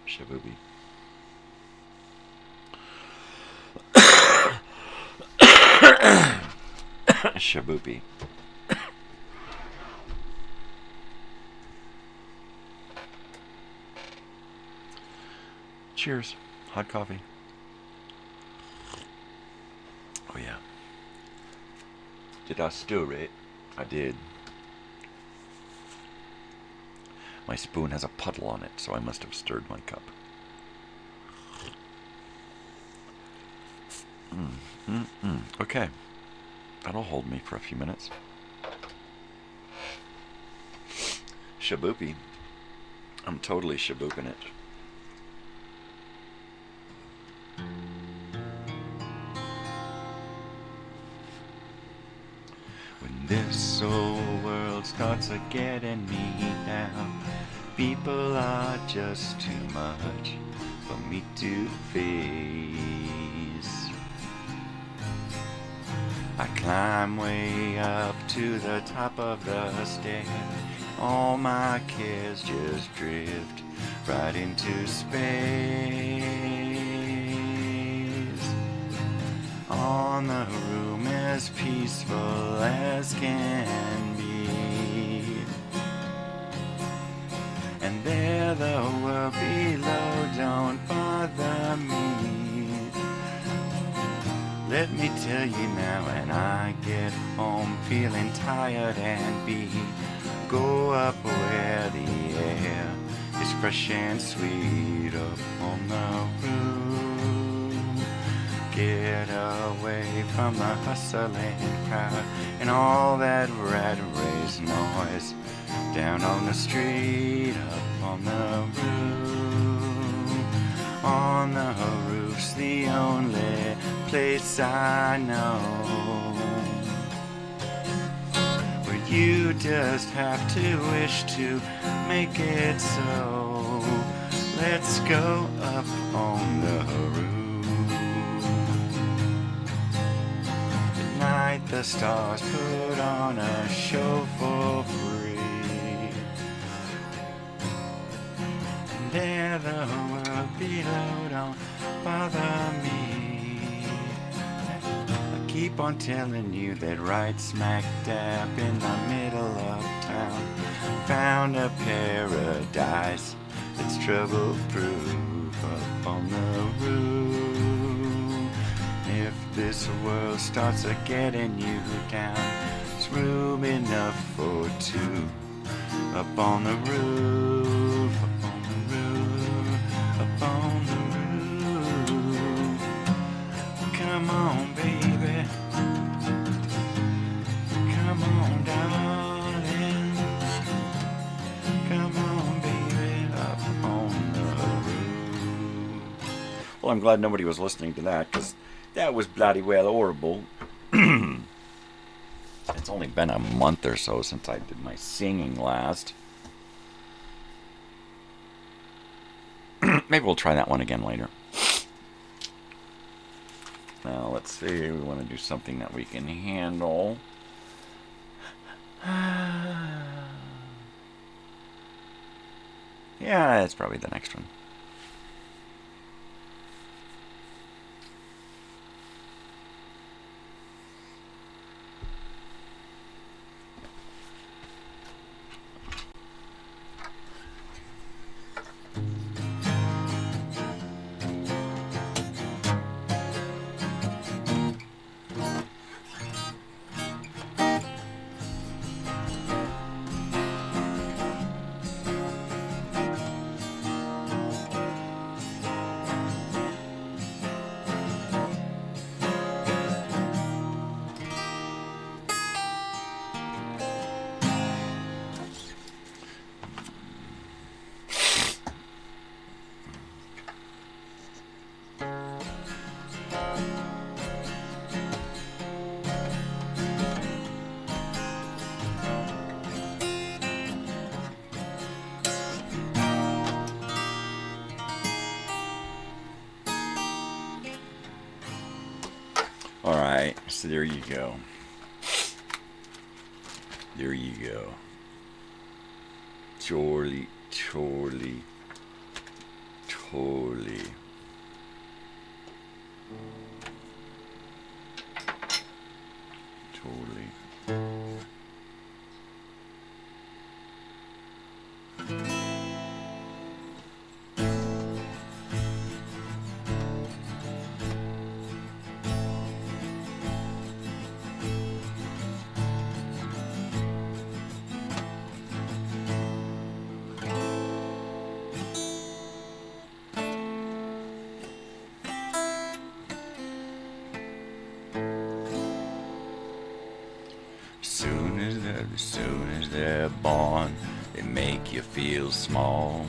Shabooby. Shabooby. Cheers. Hot coffee. Oh yeah. Did I stir it? I did. My spoon has a puddle on it, so I must have stirred my cup. Okay. That'll hold me for a few minutes. Shaboopy. I'm totally shabooping it. When this old world starts a-getting me down, people are just too much for me to face. I climb way up to the top of the stair. All my cares just drift right into space. On the room as peaceful as can be, and there the world below don't bother me. Let me tell you now, when I get home feeling tired and beat, go up where the air is fresh and sweet, up on the roof. Get away from the hustling crowd and all that rat race noise. Down on the street, up on the roof. On the roof's the only place I know where you just have to wish to make it so. Let's go up on the roof. Tonight the stars put on a show for free, and there the world below don't bother me. Keep on telling you that right smack dab in the middle of town, found a paradise that's trouble-proof up on the roof. If this world starts a-getting you down, it's room enough for two. Up on the roof, up on the roof, up on the roof. Come on, baby. Come on, darling. Come on, baby, up on the roof. Well, I'm glad nobody was listening to that, because that was bloody well horrible. It's only been a month or so since I did my singing last. Maybe we'll try that one again later. Now, let's see. We want to do something that we can handle. Yeah, it's probably the next one. Alright, so there you go. There you go. Totally. As soon as they're born, they make you feel small.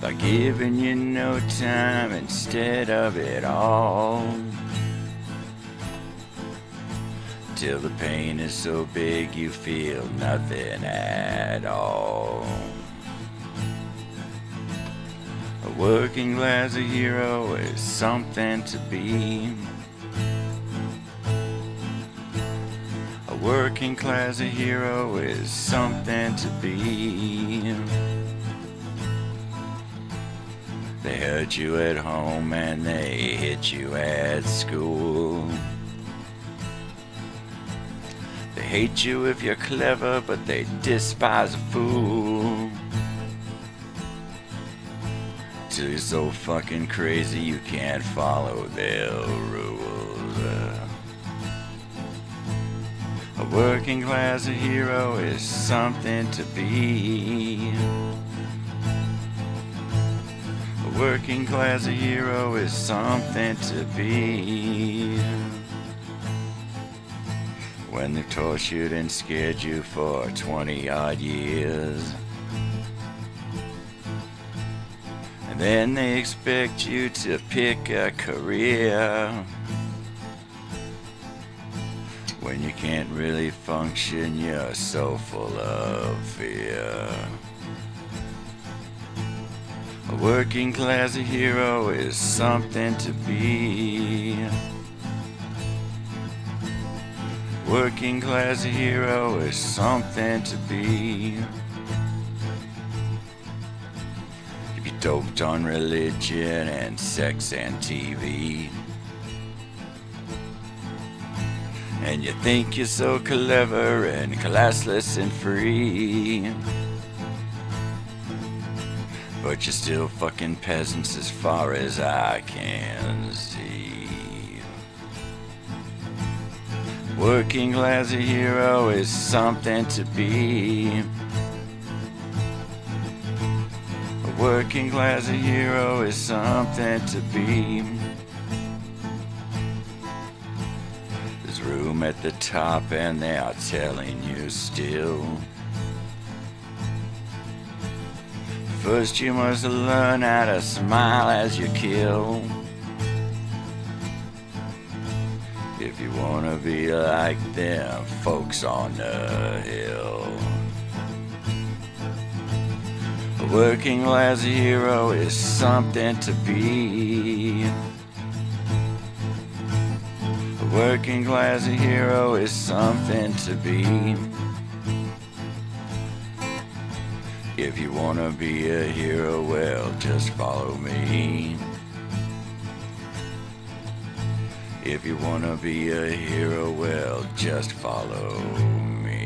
By giving you no time instead of it all. Till the pain is so big you feel nothing at all. A working class hero is something to be. Working class a hero is something to be. They hurt you at home and they hit you at school. They hate you if you're clever, but they despise a fool. Till you're so fucking crazy you can't follow their rules. A working class hero is something to be. A working class hero is something to be. When they tortured and scared you for 20-odd years, and then they expect you to pick a career. When you can't really function, you're so full of fear. A working class hero is something to be. Working class hero is something to be. If you're doped on religion and sex and TV, and you think you're so clever and classless and free, but you're still fucking peasants as far as I can see. Working class hero is something to be. A working class hero is something to be. There's room at the top and they are telling you still. First you must learn how to smile as you kill. If you wanna be like them folks on the hill. A working class hero is something to be. A working class hero is something to be. If you wanna be a hero, well, just follow me. If you wanna be a hero, well, just follow me.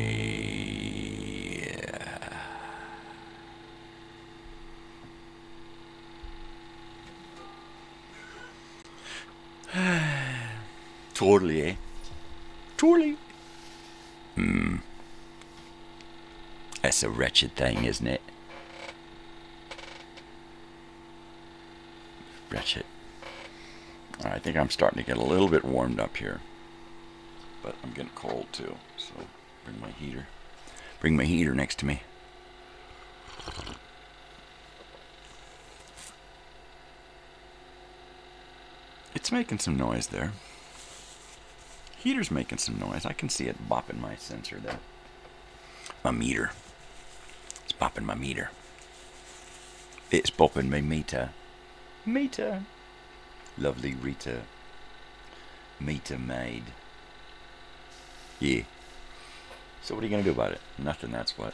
Totally, eh? Totally. That's a wretched thing, isn't it? Wretched. I think I'm starting to get a little bit warmed up here. But I'm getting cold too, so bring my heater. Bring my heater next to me. It's making some noise there. Heater's making some noise. I can see it bopping my sensor there. My meter. It's bopping my meter. It's bopping my meter. Meter. Lovely Rita. Meter maid. Yeah. So what are you going to do about it? Nothing, that's what.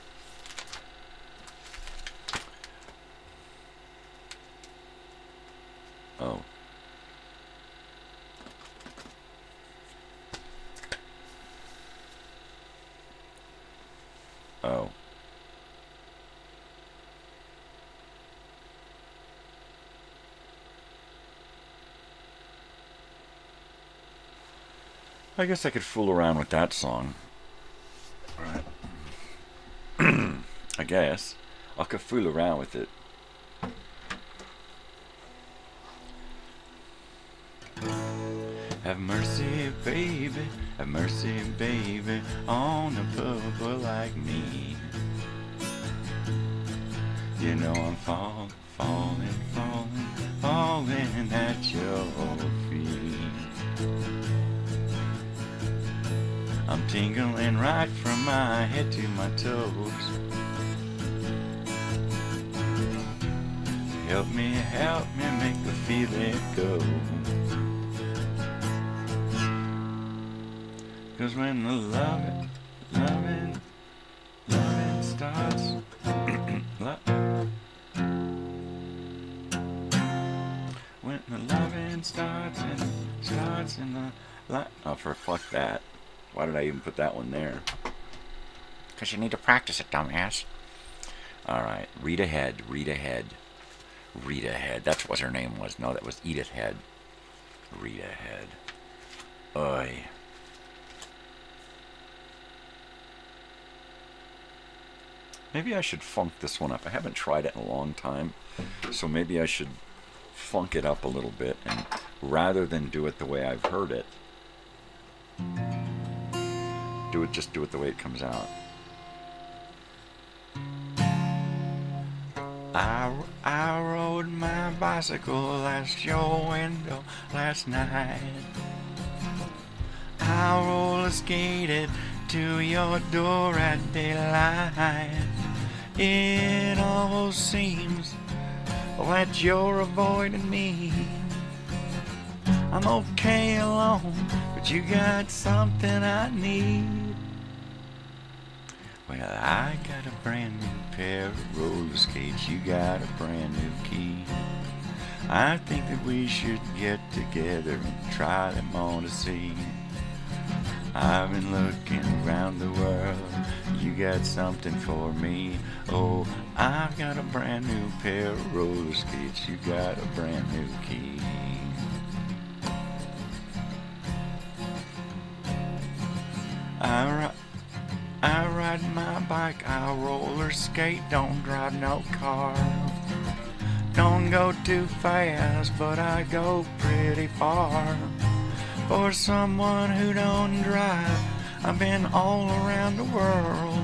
Oh. Oh. I guess I could fool around with that song. Right. I guess. I could fool around with it. Have mercy, baby, have mercy, baby, on a bubba like me. You know I'm falling at your feet. I'm tingling right from my head to my toes. Help me make the feeling go. 'Cause when the loving starts, when the loving starts in the oh, fuck that. Why did I even put that one there? 'Cause you need to practice it, dumbass. Alright, Rita Head. That's what her name was. No, that was Edith Head. Rita Head. Oy. Maybe I should funk this one up. I haven't tried it in a long time. So maybe I should funk it up a little bit. And rather than do it the way I've heard it, just do it the way it comes out. I rode my bicycle past your window last night. I roller skated to your door at daylight. It almost seems that you're avoiding me. I'm okay alone, but you got something I need. Well, I got a brand new pair of roller skates. You got a brand new key. I think that we should get together and try them on to see. I've been looking around the world. You got something for me. Oh, I've got a brand new pair of roller skates. You got a brand new key. I ride my bike, I roller skate, don't drive no car. Don't go too fast, but I go pretty far. For someone who don't drive, I've been all around the world.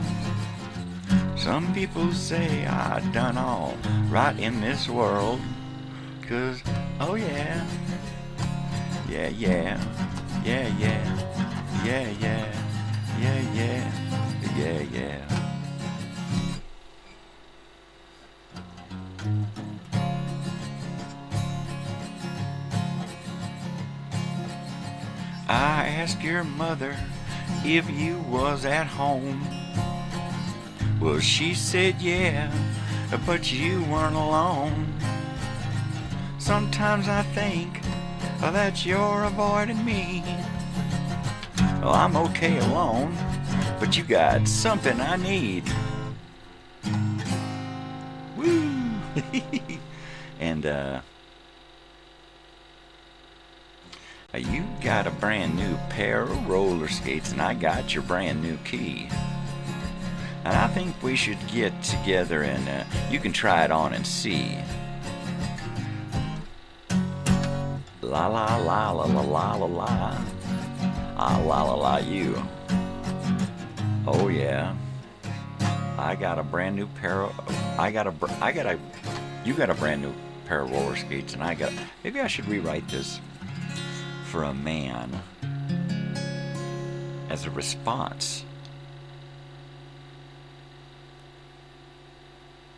Some people say I done all right in this world. 'Cause, oh yeah, yeah, yeah, yeah, yeah, yeah, yeah, yeah, yeah, yeah, yeah. I asked your mother if you was at home. Well, she said yeah, but you weren't alone. Sometimes I think that you're avoiding me. Well, I'm okay alone, but you got something I need. Woo! And, you got a brand new pair of roller skates, and I got your brand new key. And I think we should get together and you can try it on and see. La la la la la la la la. Ah la la la you. Oh yeah. I got a brand new pair of you got a brand new pair of roller skates, and maybe I should rewrite this for a man as a response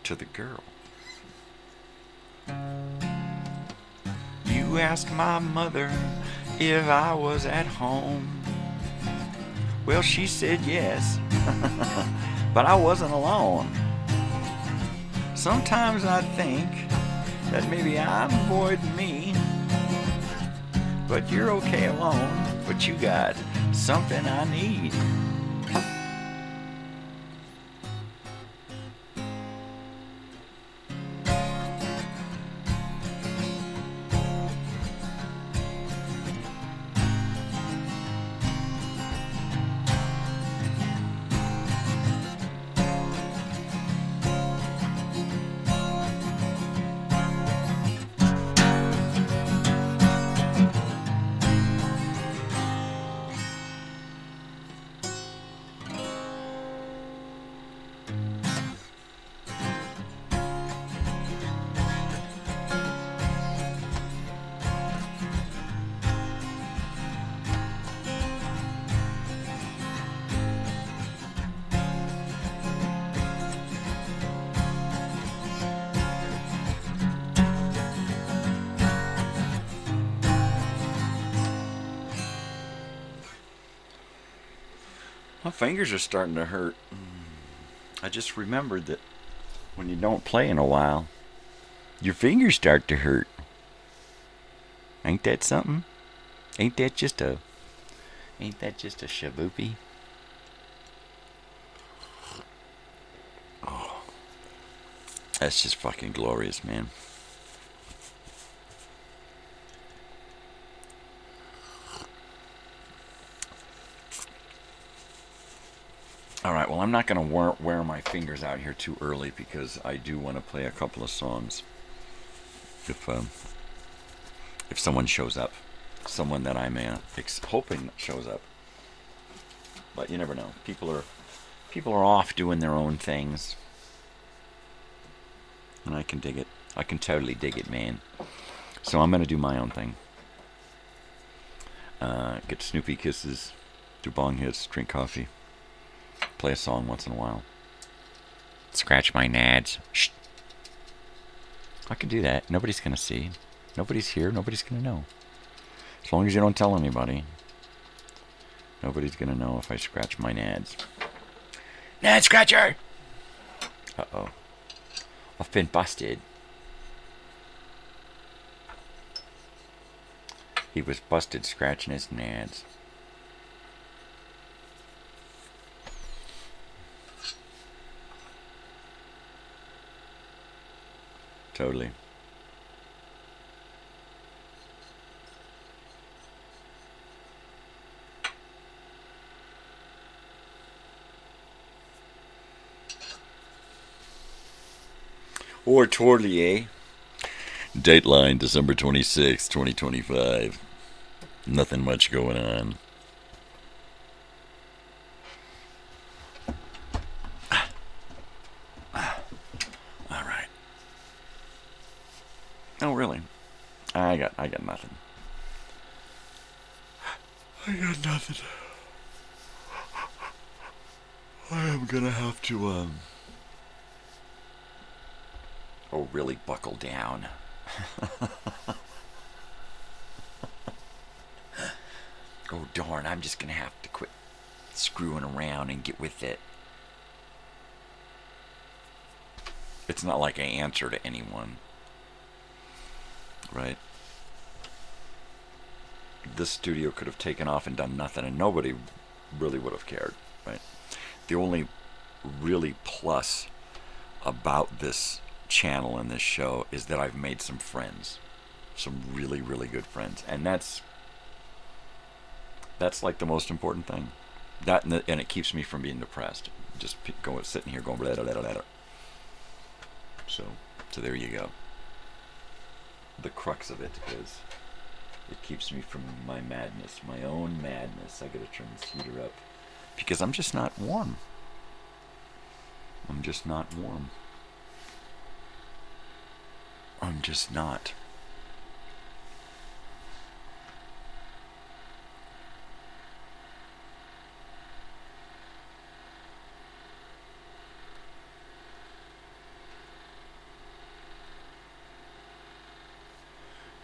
to the girl. You asked my mother if I was at home. Well, she said yes, but I wasn't alone. Sometimes I think that maybe I'm avoiding me, but you're okay alone, but you got something I need. My fingers are starting to hurt. I just remembered that when you don't play in a while, your fingers start to hurt. Ain't that something? Ain't that just a shaboopy? Oh, that's just fucking glorious, man. All right, well, I'm not going to wear my fingers out here too early because I do want to play a couple of songs. If someone shows up, someone that I'm hoping shows up, but you never know. People are off doing their own things, and I can dig it. I can totally dig it, man. So I'm going to do my own thing. Get Snoopy kisses, do bong hits, drink coffee. Play a song once in a while. Scratch my nads. Shh. I can do that. Nobody's going to see. Nobody's here. Nobody's going to know. As long as you don't tell anybody. Nobody's going to know if I scratch my nads. Nad scratcher! Uh-oh. I've been busted. He was busted scratching his nads. Totally. Or totally, eh? Dateline, December 26, 2025. Nothing much going on. All right. Oh, really? I got nothing. I got nothing. I am gonna have to, oh, really buckle down. Oh, darn, I'm just gonna have to quit screwing around and get with it. It's not like I answer to anyone, right? This studio could have taken off and done nothing, and nobody really would have cared, right? The only really plus about this channel and this show is that I've made some friends, some really, really good friends, and that's like the most important thing. That and it keeps me from being depressed. Just sitting here going blah, blah, blah, blah. So there you go. The crux of it is it keeps me from my madness, my own madness. I gotta turn this heater up because I'm just not warm. I'm just not warm. I'm just not.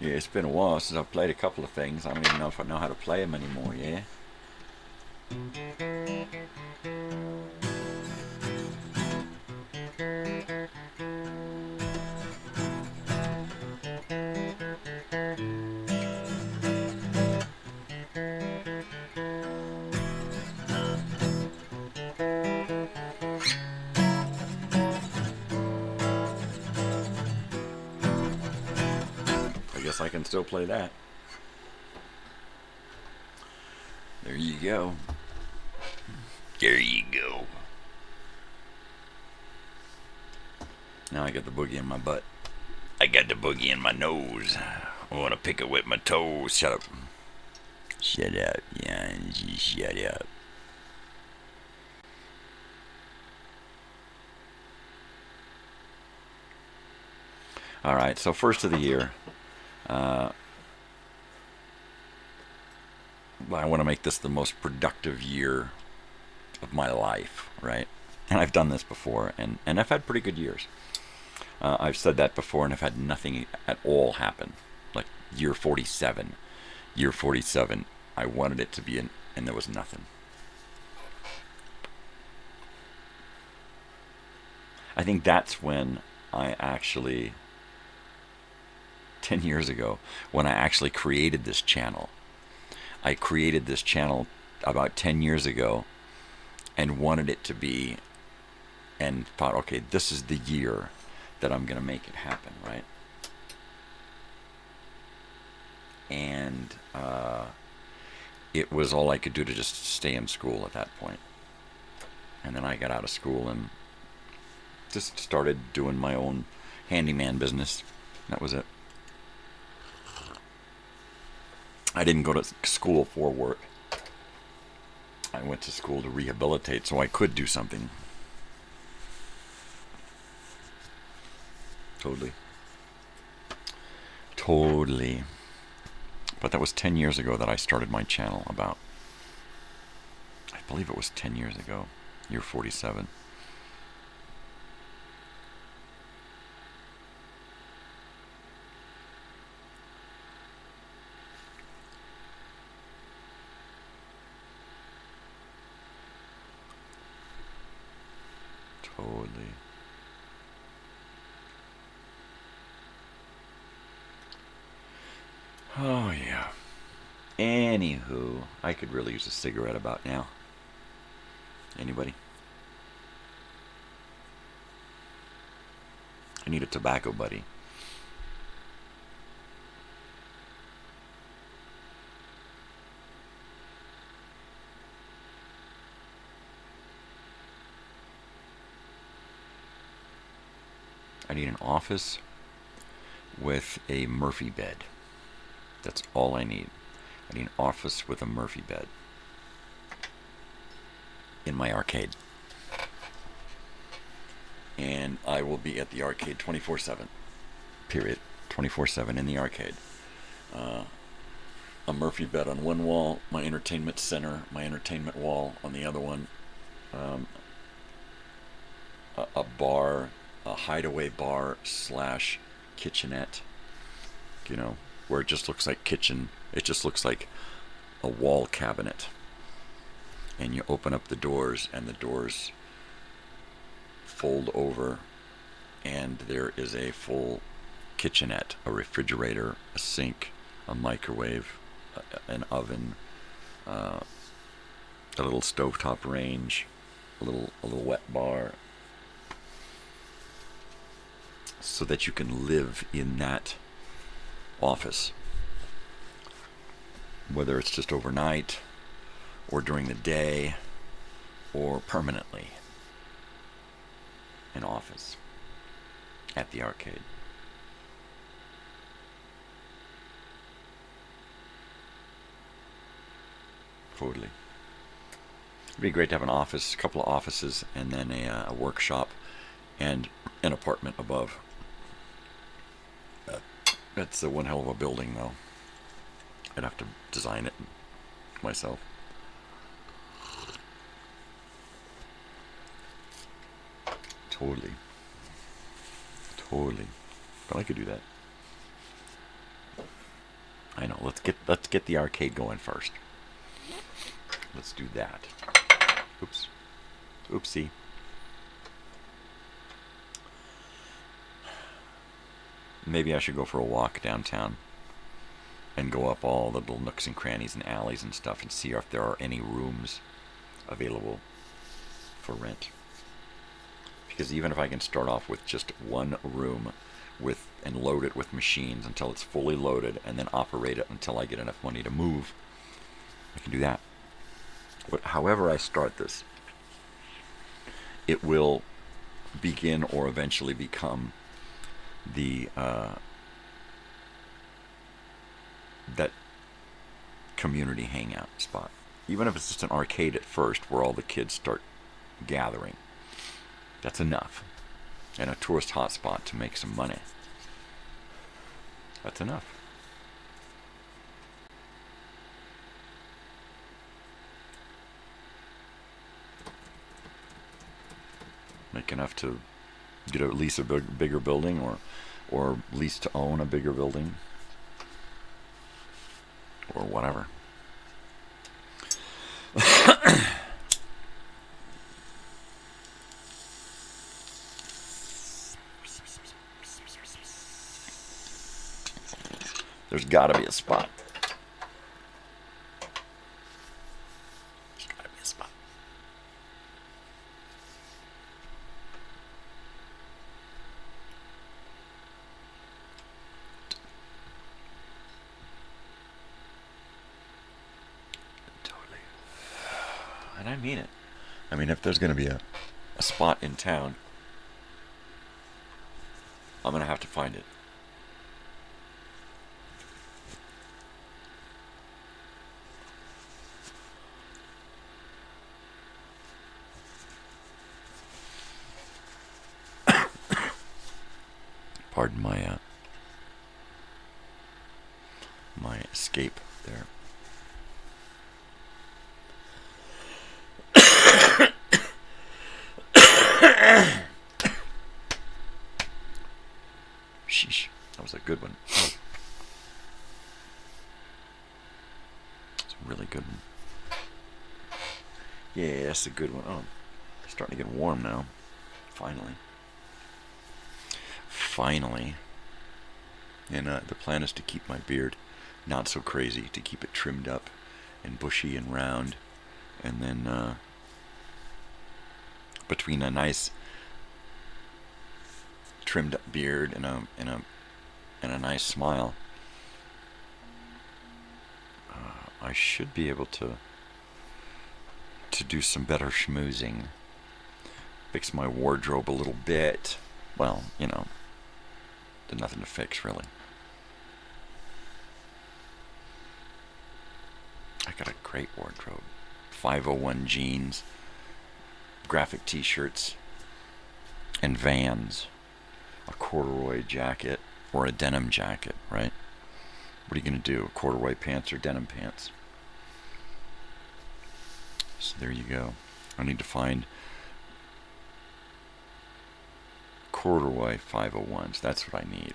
Yeah, it's been a while since I've played a couple of things. I don't even know if I know how to play them anymore, yeah? I guess I can still play that. There you go. There you go. Now I got the boogie in my butt. I got the boogie in my nose. I want to pick it with my toes. Shut up. Shut up, Yanji. Shut up. Alright, so first of the year. I want to make this the most productive year of my life, right? And I've done this before, and I've had pretty good years. I've said that before, and I've had nothing at all happen. Like year 47. Year 47, I wanted it to be and there was nothing. I think that's when I actually, 10 years ago, when I actually created this channel. I created this channel about 10 years ago and wanted it to be, and thought, okay, this is the year that I'm going to make it happen, right? And it was all I could do to just stay in school at that point. And then I got out of school and just started doing my own handyman business. That was it. I didn't go to school for work. I went to school to rehabilitate so I could do something. Totally. Totally. But that was 10 years ago that I started my channel about. I believe it was 10 years ago. Year 47. Totally. Oh, yeah. Anywho, I could really use a cigarette about now. Anybody? I need a tobacco buddy. I need an office with a Murphy bed. That's all I need. I need an office with a Murphy bed in my arcade. And I will be at the arcade 24/7. Period. 24/7 in the arcade. A Murphy bed on one wall, my entertainment center, my entertainment wall on the other one. A bar, a hideaway bar / kitchenette. You know, where it just looks like kitchen. It just looks like a wall cabinet. And you open up the doors, and the doors fold over, and there is a full kitchenette, a refrigerator, a sink, a microwave, an oven, a little stovetop range, a little wet bar, so that you can live in that office, whether it's just overnight or during the day or permanently. An office at the arcade. Totally. It'd be great to have an office, a couple of offices, and then a workshop and an apartment above. That's one hell of a building, though. I'd have to design it myself. Totally. But I could do that. I know. Let's get the arcade going first. Let's do that. Oops. Oopsie. Maybe I should go for a walk downtown and go up all the little nooks and crannies and alleys and stuff and see if there are any rooms available for rent. Because even if I can start off with just one room and load it with machines until it's fully loaded and then operate it until I get enough money to move, I can do that. But however I start this, it will begin or eventually become the that community hangout spot. Even if it's just an arcade at first where all the kids start gathering. That's enough. And a tourist hotspot to make some money. That's enough. Make enough to get at least a bigger building or lease to own a bigger building or whatever. There's got to be a spot. There's got to be a spot. Totally. And I mean it. I mean, if there's going to be a spot in town, I'm going to have to find it. Pardon my my escape there. Sheesh, that was a good one. It's a really good one. Yeah, that's a good one. Oh, it's starting to get warm now. Finally. And the plan is to keep my beard not so crazy, to keep it trimmed up and bushy and round, and then between a nice trimmed up beard and a nice smile, I should be able to do some better schmoozing, fix my wardrobe a little bit, well, there's nothing to fix, really. I got a great wardrobe. 501 jeans, graphic t-shirts, and Vans. A corduroy jacket or a denim jacket, right? What are you going to do? Corduroy pants or denim pants? So there you go. I need to find corduroy 501s. That's what I need.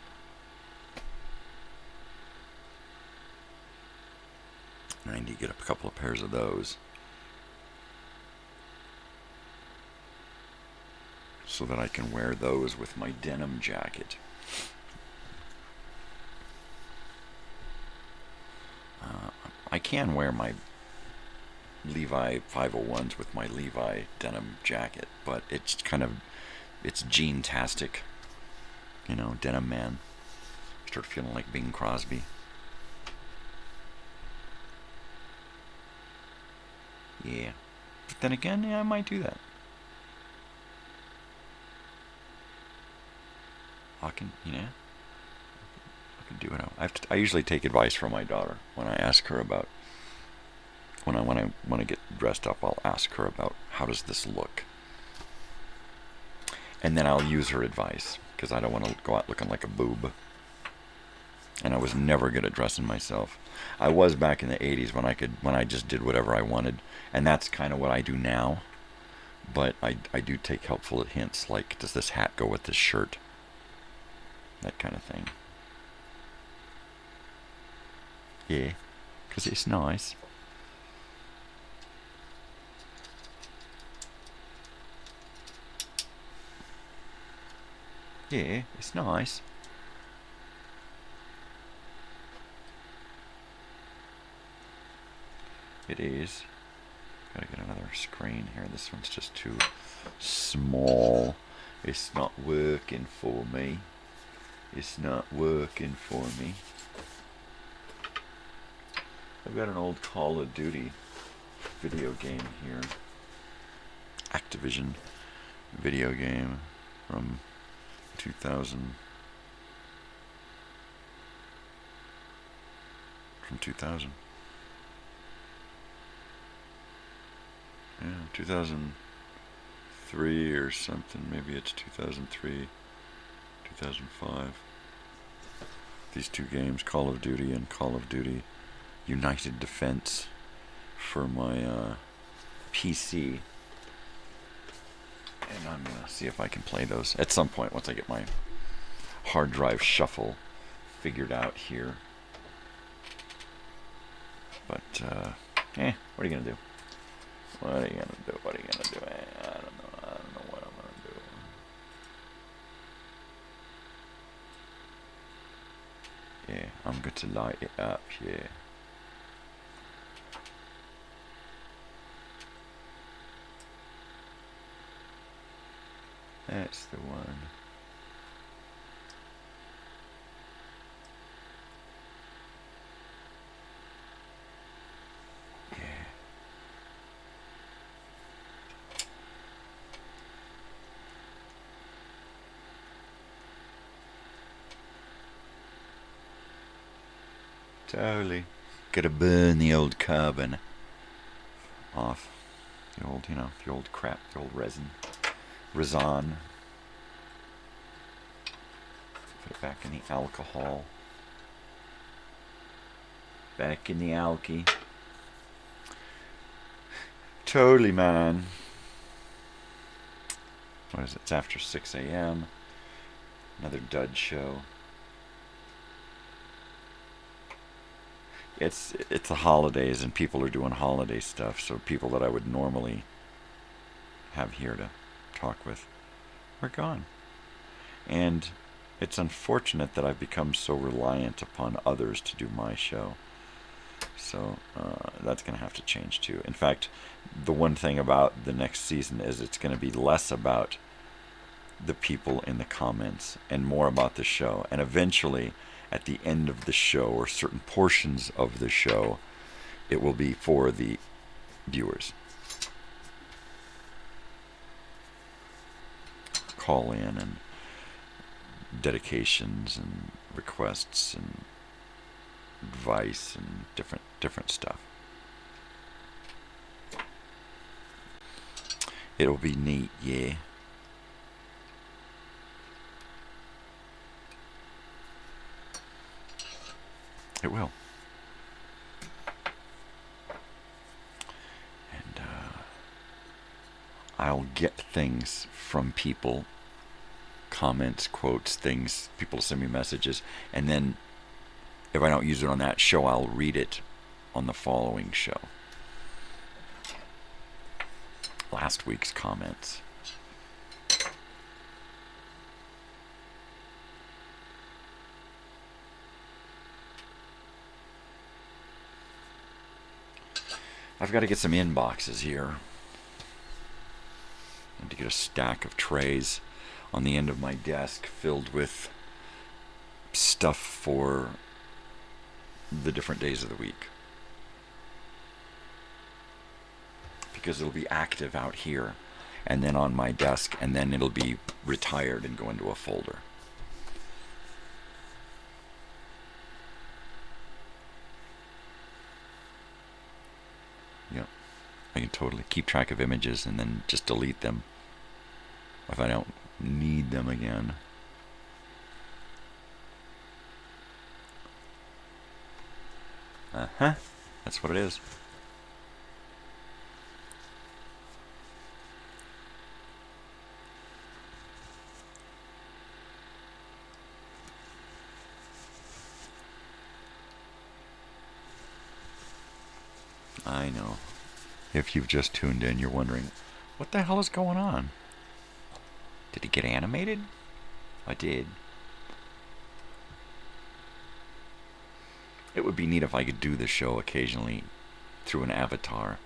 I need to get a couple of pairs of those so that I can wear those with my denim jacket. I can wear my Levi 501s with my Levi denim jacket, but it's jean-tastic. Denim man. Start feeling like Bing Crosby. Yeah. But then again, I might do that. I can do it. I usually take advice from my daughter when I ask her about, when I want to get dressed up, I'll ask her about how does this look? And then I'll use her advice, because I don't want to go out looking like a boob. And I was never good at dressing myself. I was back in the 80s when I just did whatever I wanted, and that's kind of what I do now. But I do take helpful hints, like, does this hat go with this shirt? That kind of thing. Yeah, because it's nice. Yeah, it's nice. It is. Gotta get another screen here. This one's just too small. It's not working for me. It's not working for me. I've got an old Call of Duty video game here. Activision video game from 2000. From 2000. Yeah, 2003 or something. Maybe it's 2003, 2005. These two games, Call of Duty and Call of Duty United Defense, for my PC. And I'm going to see if I can play those at some point once I get my hard drive shuffle figured out here. But, what are you going to do? What are you going to do? What are you going to do? I don't know. I don't know what I'm going to do. Yeah, I'm going to light it up, yeah. That's the one. Yeah. Totally. Gotta burn the old carbon off. The old, the old crap, the old resin. Resin. Put it back in the alcohol. Back in the alky. Totally, man. What is it? It's after 6 a.m. Another dud show. It's the holidays and people are doing holiday stuff, so people that I would normally have here to talk with are gone. And it's unfortunate that I've become so reliant upon others to do my show. So that's going to have to change too. In fact, the one thing about the next season is it's going to be less about the people in the comments and more about the show. And eventually, at the end of the show, or certain portions of the show, it will be for the viewers. Call in and dedications and requests and advice and different stuff. It'll be neat, yeah. It will. And I'll get things from people, comments, quotes, things, people send me messages, and then if I don't use it on that show, I'll read it on the following show. Last week's comments. I've got to get some inboxes here. And to get a stack of trays on the end of my desk filled with stuff for the different days of the week. Because it'll be active out here and then on my desk, and then it'll be retired and go into a folder. Yep. I can totally keep track of images and then just delete them if I don't need them again. Uh-huh. That's what it is. I know. If you've just tuned in, you're wondering, what the hell is going on? Did it get animated? I did. It would be neat if I could do the show occasionally through an avatar.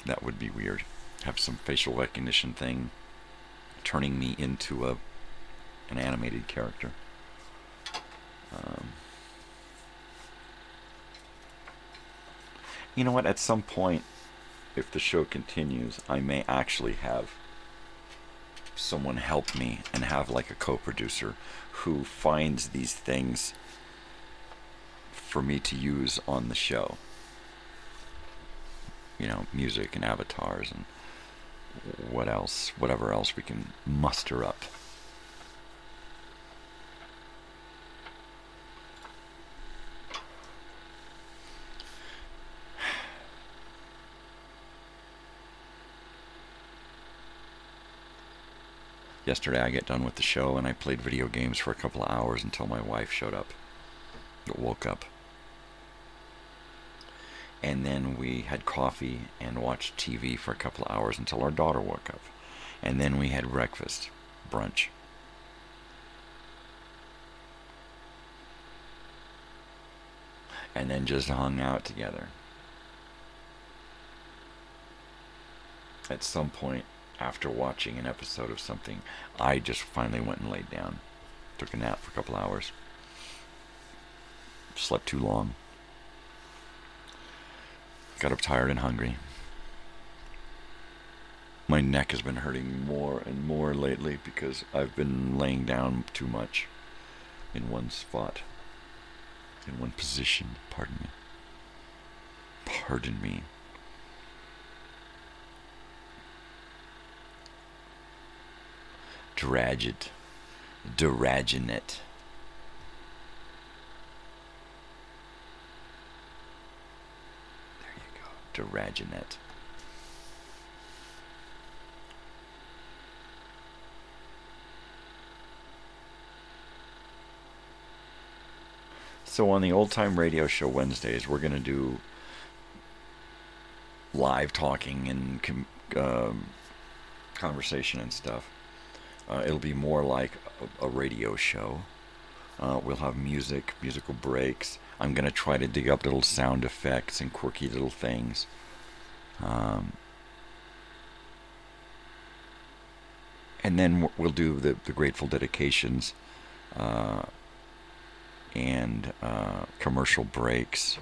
That would be weird. Have some facial recognition thing turning me into an animated character. You know what? At some point, if the show continues, I may actually have someone help me and have like a co-producer who finds these things for me to use on the show. You know, music and avatars and whatever else we can muster up. Yesterday I got done with the show and I played video games for a couple of hours until my wife showed up. Woke up. And then we had coffee and watched TV for a couple of hours until our daughter woke up. And then we had breakfast, brunch. And then just hung out together. At some point, after watching an episode of something, I just finally went and laid down. Took a nap for a couple hours. Slept too long. Got up tired and hungry. My neck has been hurting more and more lately because I've been laying down too much in one spot. In one position. Pardon me. Pardon me. Draginate. There you go. Draginate. So on the Old Time Radio Show Wednesdays, we're going to do live talking and conversation and stuff. It'll be more like a radio show. We'll have musical breaks. I'm going to try to dig up little sound effects and quirky little things. And then we'll do the Grateful Dedications and commercial breaks.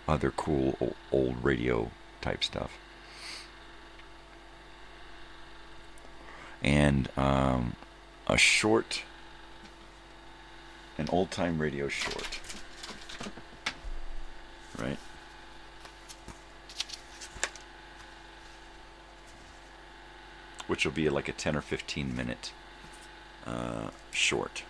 other cool old radio type stuff. And an old-time radio short, right? Which will be like a 10 or 15 minute short.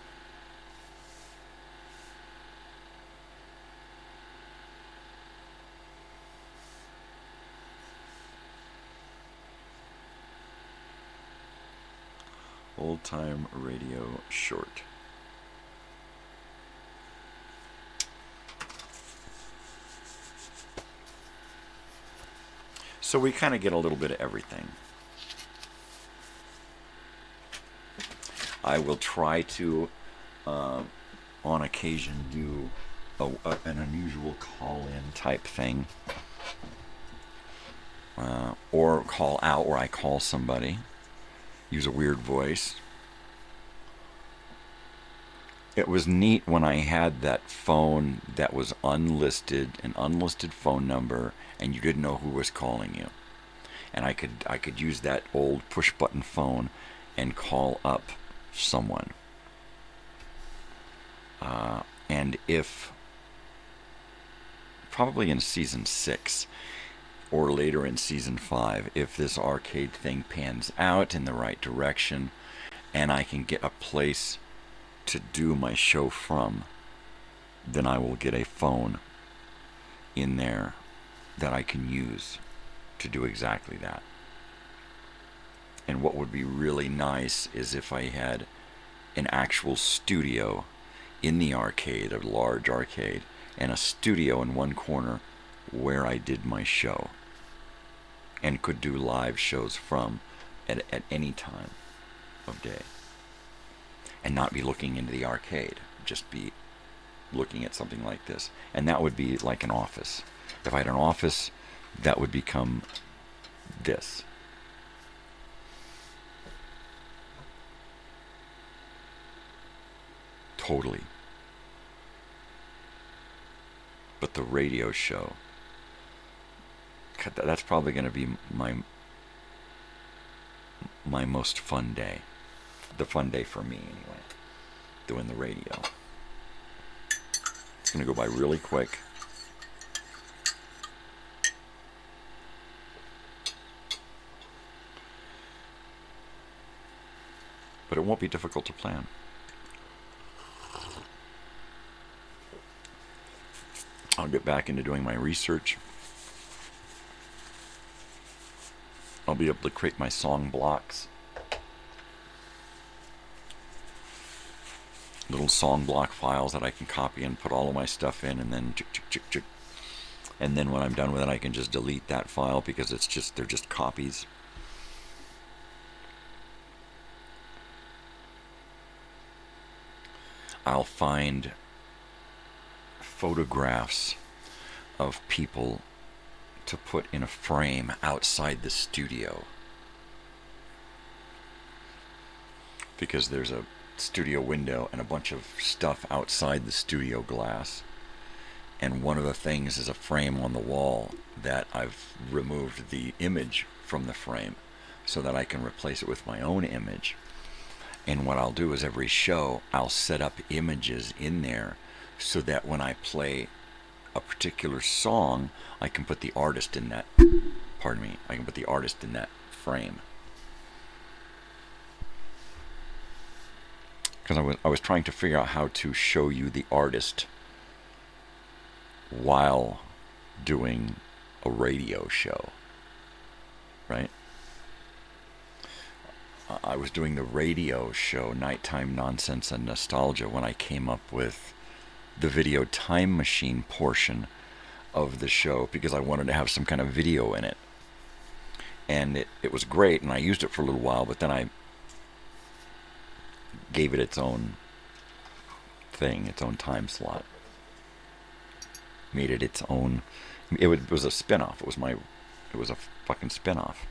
Old-time radio short. So we kind of get a little bit of everything. I will try to, on occasion, do an unusual call-in type thing. Or call out where I call somebody. Use a weird voice. It was neat when I had that phone that was unlisted, an unlisted phone number, and you didn't know who was calling you. And I could use that old push-button phone and call up someone. And if, probably in season 6, or later in season 5, if this arcade thing pans out in the right direction and I can get a place to do my show from, then I will get a phone in there that I can use to do exactly that. And what would be really nice is if I had an actual studio in the arcade, a large arcade, and a studio in one corner where I did my show and could do live shows from at any time of day, and not be looking into the arcade, just be looking at something like this. And that would be like an office. If I had an office, that would become this. Totally. But the radio show, that's probably going to be my most fun day. The fun day for me, anyway. Doing the radio. It's going to go by really quick. But it won't be difficult to plan. I'll get back into doing my research. I'll be able to create my song blocks. Little song block files that I can copy and put all of my stuff in, and then and then when I'm done with it, I can just delete that file because they're just copies. I'll find photographs of people to put in a frame outside the studio, because there's a studio window and a bunch of stuff outside the studio glass, and one of the things is a frame on the wall that I've removed the image from the frame so that I can replace it with my own image. And what I'll do is every show I'll set up images in there so that when I play a particular song, I can put the artist in that, I can put the artist in that frame. Because I was trying to figure out how to show you the artist while doing a radio show, right? I was doing the radio show, Nighttime Nonsense and Nostalgia, when I came up with the video time machine portion of the show, because I wanted to have some kind of video in it. And it was great, and I used it for a little while, but then I gave it its own thing, its own time slot. Made it its own. It was a spin-off. It was a fucking spin-off.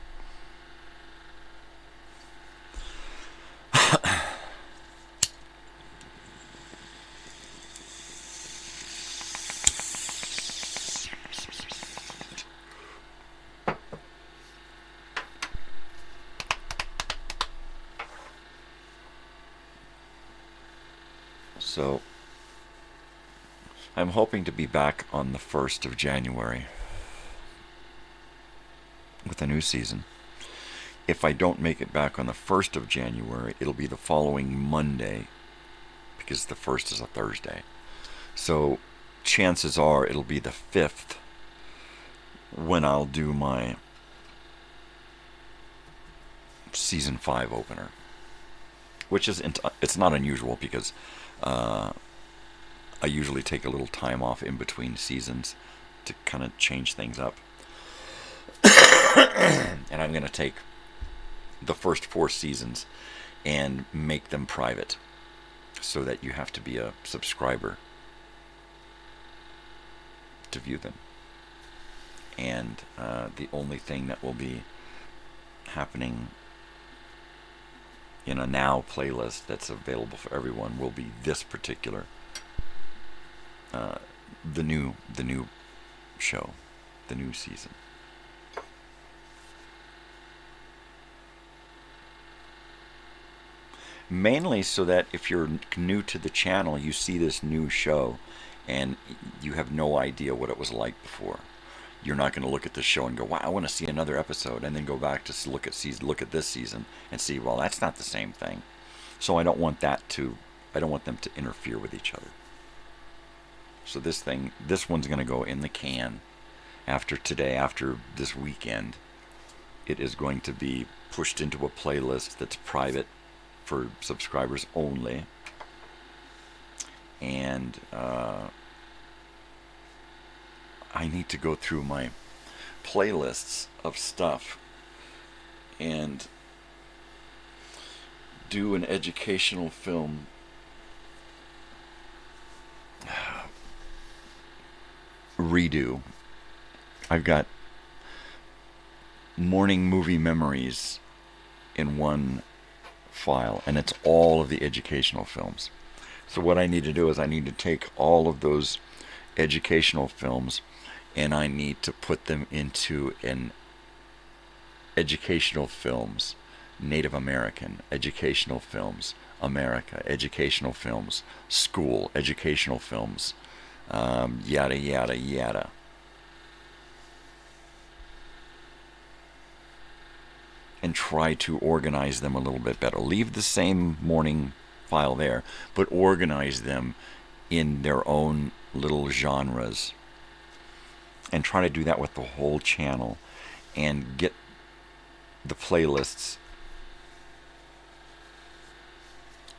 So I'm hoping to be back on the 1st of January with a new season. If I don't make it back on the 1st of January, it'll be the following Monday, because the 1st is a Thursday. So chances are it'll be the 5th when I'll do my season 5 opener, which is it's not unusual, because I usually take a little time off in between seasons to kind of change things up. And I'm going to take the first 4 seasons and make them private, so that you have to be a subscriber to view them. And the only thing that will be happening in a now playlist that's available for everyone will be this particular the new show, the new season. Mainly so that if you're new to the channel, you see this new show and you have no idea what it was like before. You're not going to look at this show and go, wow, I want to see another episode, and then go back to look at this season and see, well, that's not the same thing. So I don't want them to interfere with each other. So this one's going to go in the can after today, after this weekend. It is going to be pushed into a playlist that's private for subscribers only. And I need to go through my playlists of stuff and do an educational film redo. I've got morning movie memories in one file, and it's all of the educational films. So what I need to do is I need to take all of those educational films and I need to put them into an educational films, Native American, educational films, America, educational films, school, educational films, yada, yada, yada. And try to organize them a little bit better. Leave the same morning file there, but organize them in their own little genres. And try to do that with the whole channel and get the playlists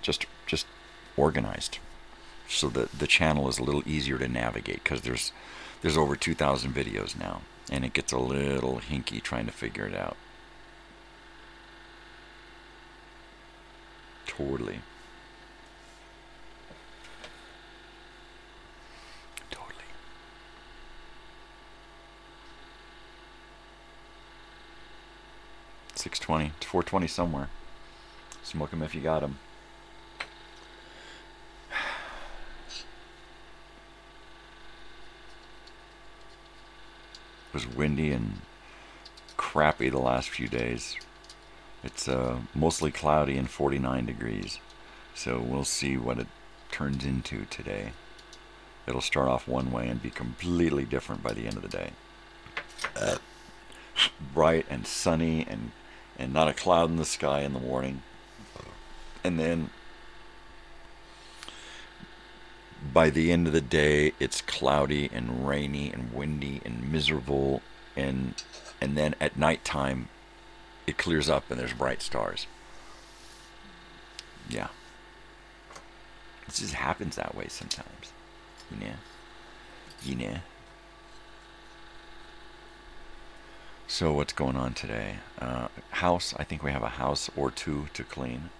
just organized so that the channel is a little easier to navigate, because there's over 2,000 videos now, and it gets a little hinky trying to figure it out. Totally. Totally. 620, 420 somewhere. Smoke 'em if you got 'em. It was windy and crappy the last few days. It's mostly cloudy and 49 degrees. So we'll see what it turns into today. It'll start off one way and be completely different by the end of the day. Bright and sunny and not a cloud in the sky in the morning. And then by the end of the day, it's cloudy and rainy and windy and miserable. And then at nighttime, it clears up and there's bright stars. Yeah. It just happens that way sometimes. You know. So what's going on today? House. I think we have a house or two to clean.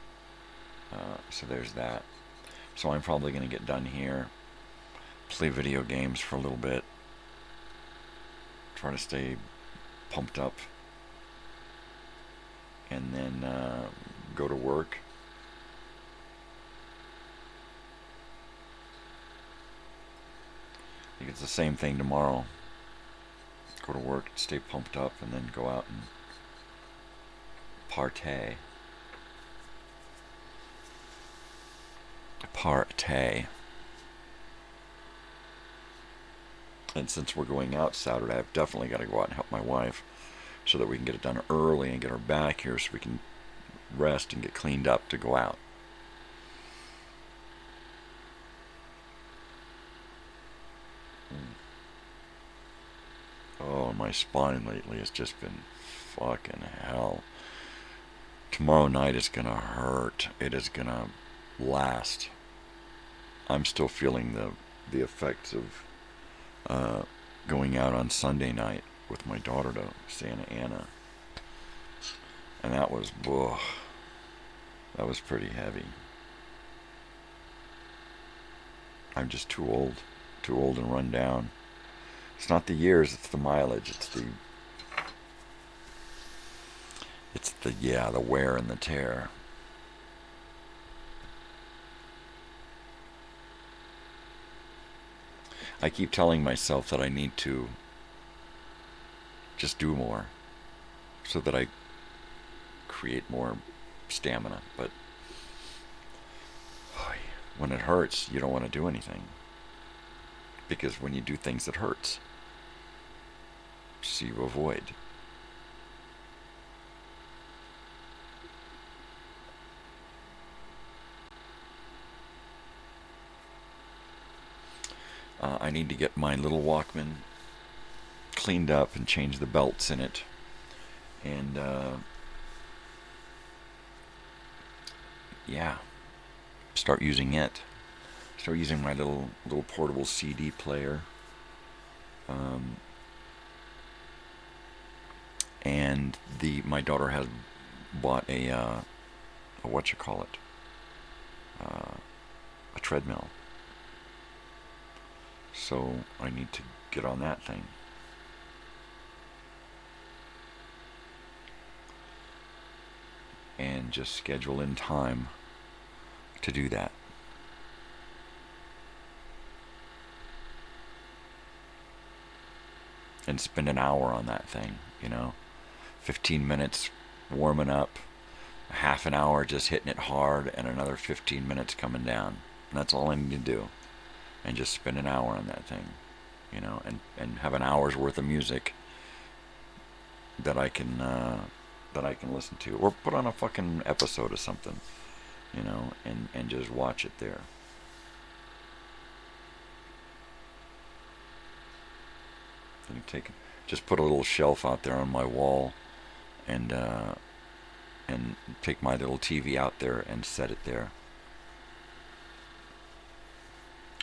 So there's that. So I'm probably going to get done here. Play video games for a little bit. Try to stay pumped up. And then go to work. I think it's the same thing tomorrow. Go to work, stay pumped up, and then go out and partay. repartee. And since we're going out Saturday, I've definitely got to go out and help my wife so that we can get it done early and get her back here so we can rest and get cleaned up to go out. Oh, my spine lately has just been fucking hell. Tomorrow night is gonna hurt. It is gonna last. I'm still feeling the effects of going out on Sunday night with my daughter to Santa Ana. And that was, ugh, that was pretty heavy. I'm just too old and run down. It's not the years, it's the mileage, it's the wear and the tear. I keep telling myself that I need to just do more so that I create more stamina, but when it hurts, you don't want to do anything. Because when you do things, it hurts. So you avoid. I need to get my little Walkman cleaned up and change the belts in it. And, yeah, start using it. Start using my little portable CD player. And my daughter has bought a treadmill. So I need to get on that thing. And just schedule in time to do that. And spend an hour on that thing, 15 minutes warming up, a half an hour just hitting it hard, and another 15 minutes coming down. And that's all I need to do. And just spend an hour on that thing, and have an hour's worth of music that I can listen to, or put on a fucking episode of something, and just watch it there. And just put a little shelf out there on my wall, and take my little TV out there and set it there,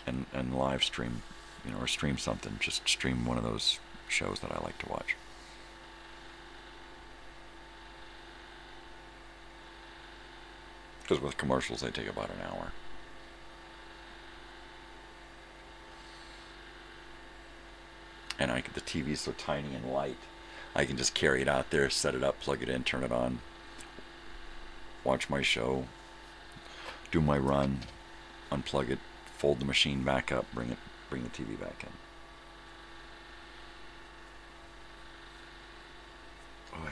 and live stream, or stream something. Just stream one of those shows that I like to watch. Because with commercials, they take about an hour. And the TV's so tiny and light, I can just carry it out there, set it up, plug it in, turn it on, watch my show, do my run, unplug it, fold the machine back up, bring the TV back in. Oy.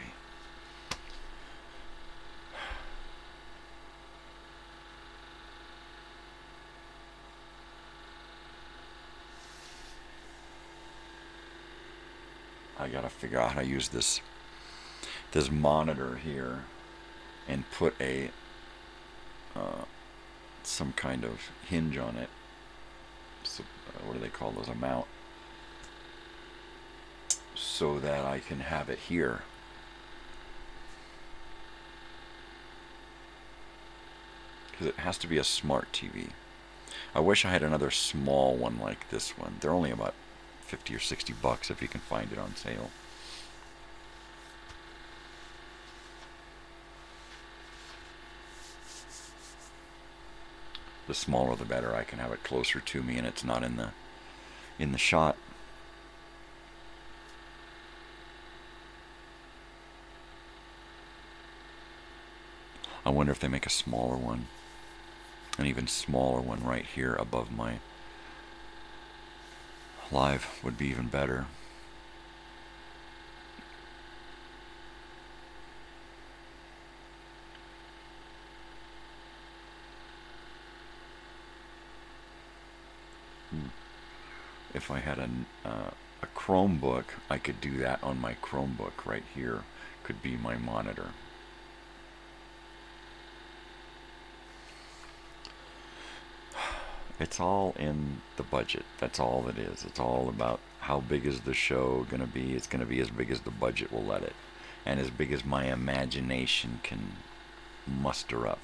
I gotta figure out how to use this monitor here and put some kind of hinge on it. So, what do they call those? A mount. So that I can have it here. Because it has to be a smart TV. I wish I had another small one like this one. They're only about $50 or $60 if you can find it on sale. The smaller the better. I can have it closer to me and it's not in the shot. I wonder if they make a smaller one. An even smaller one right here above my live would be even better. if I had a Chromebook, I could do that on my Chromebook right here. Could be my monitor. It's all in the budget. That's all it is. It's all about how big is the show going to be. It's going to be as big as the budget will let it, and as big as my imagination can muster up.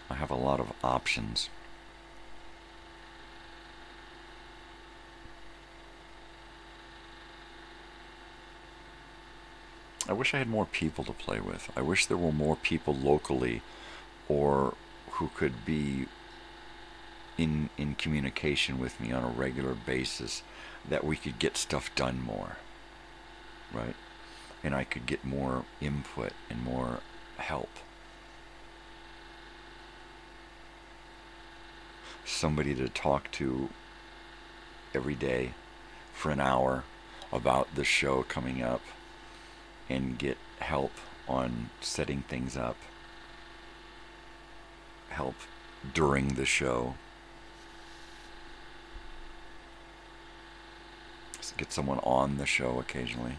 I have a lot of options. I wish I had more people to play with. I wish there were more people locally or who could be in communication with me on a regular basis, that we could get stuff done more, right? And I could get more input and more help. Somebody to talk to every day for an hour about the show coming up and get help on setting things up, help during the show. Just get someone on the show occasionally.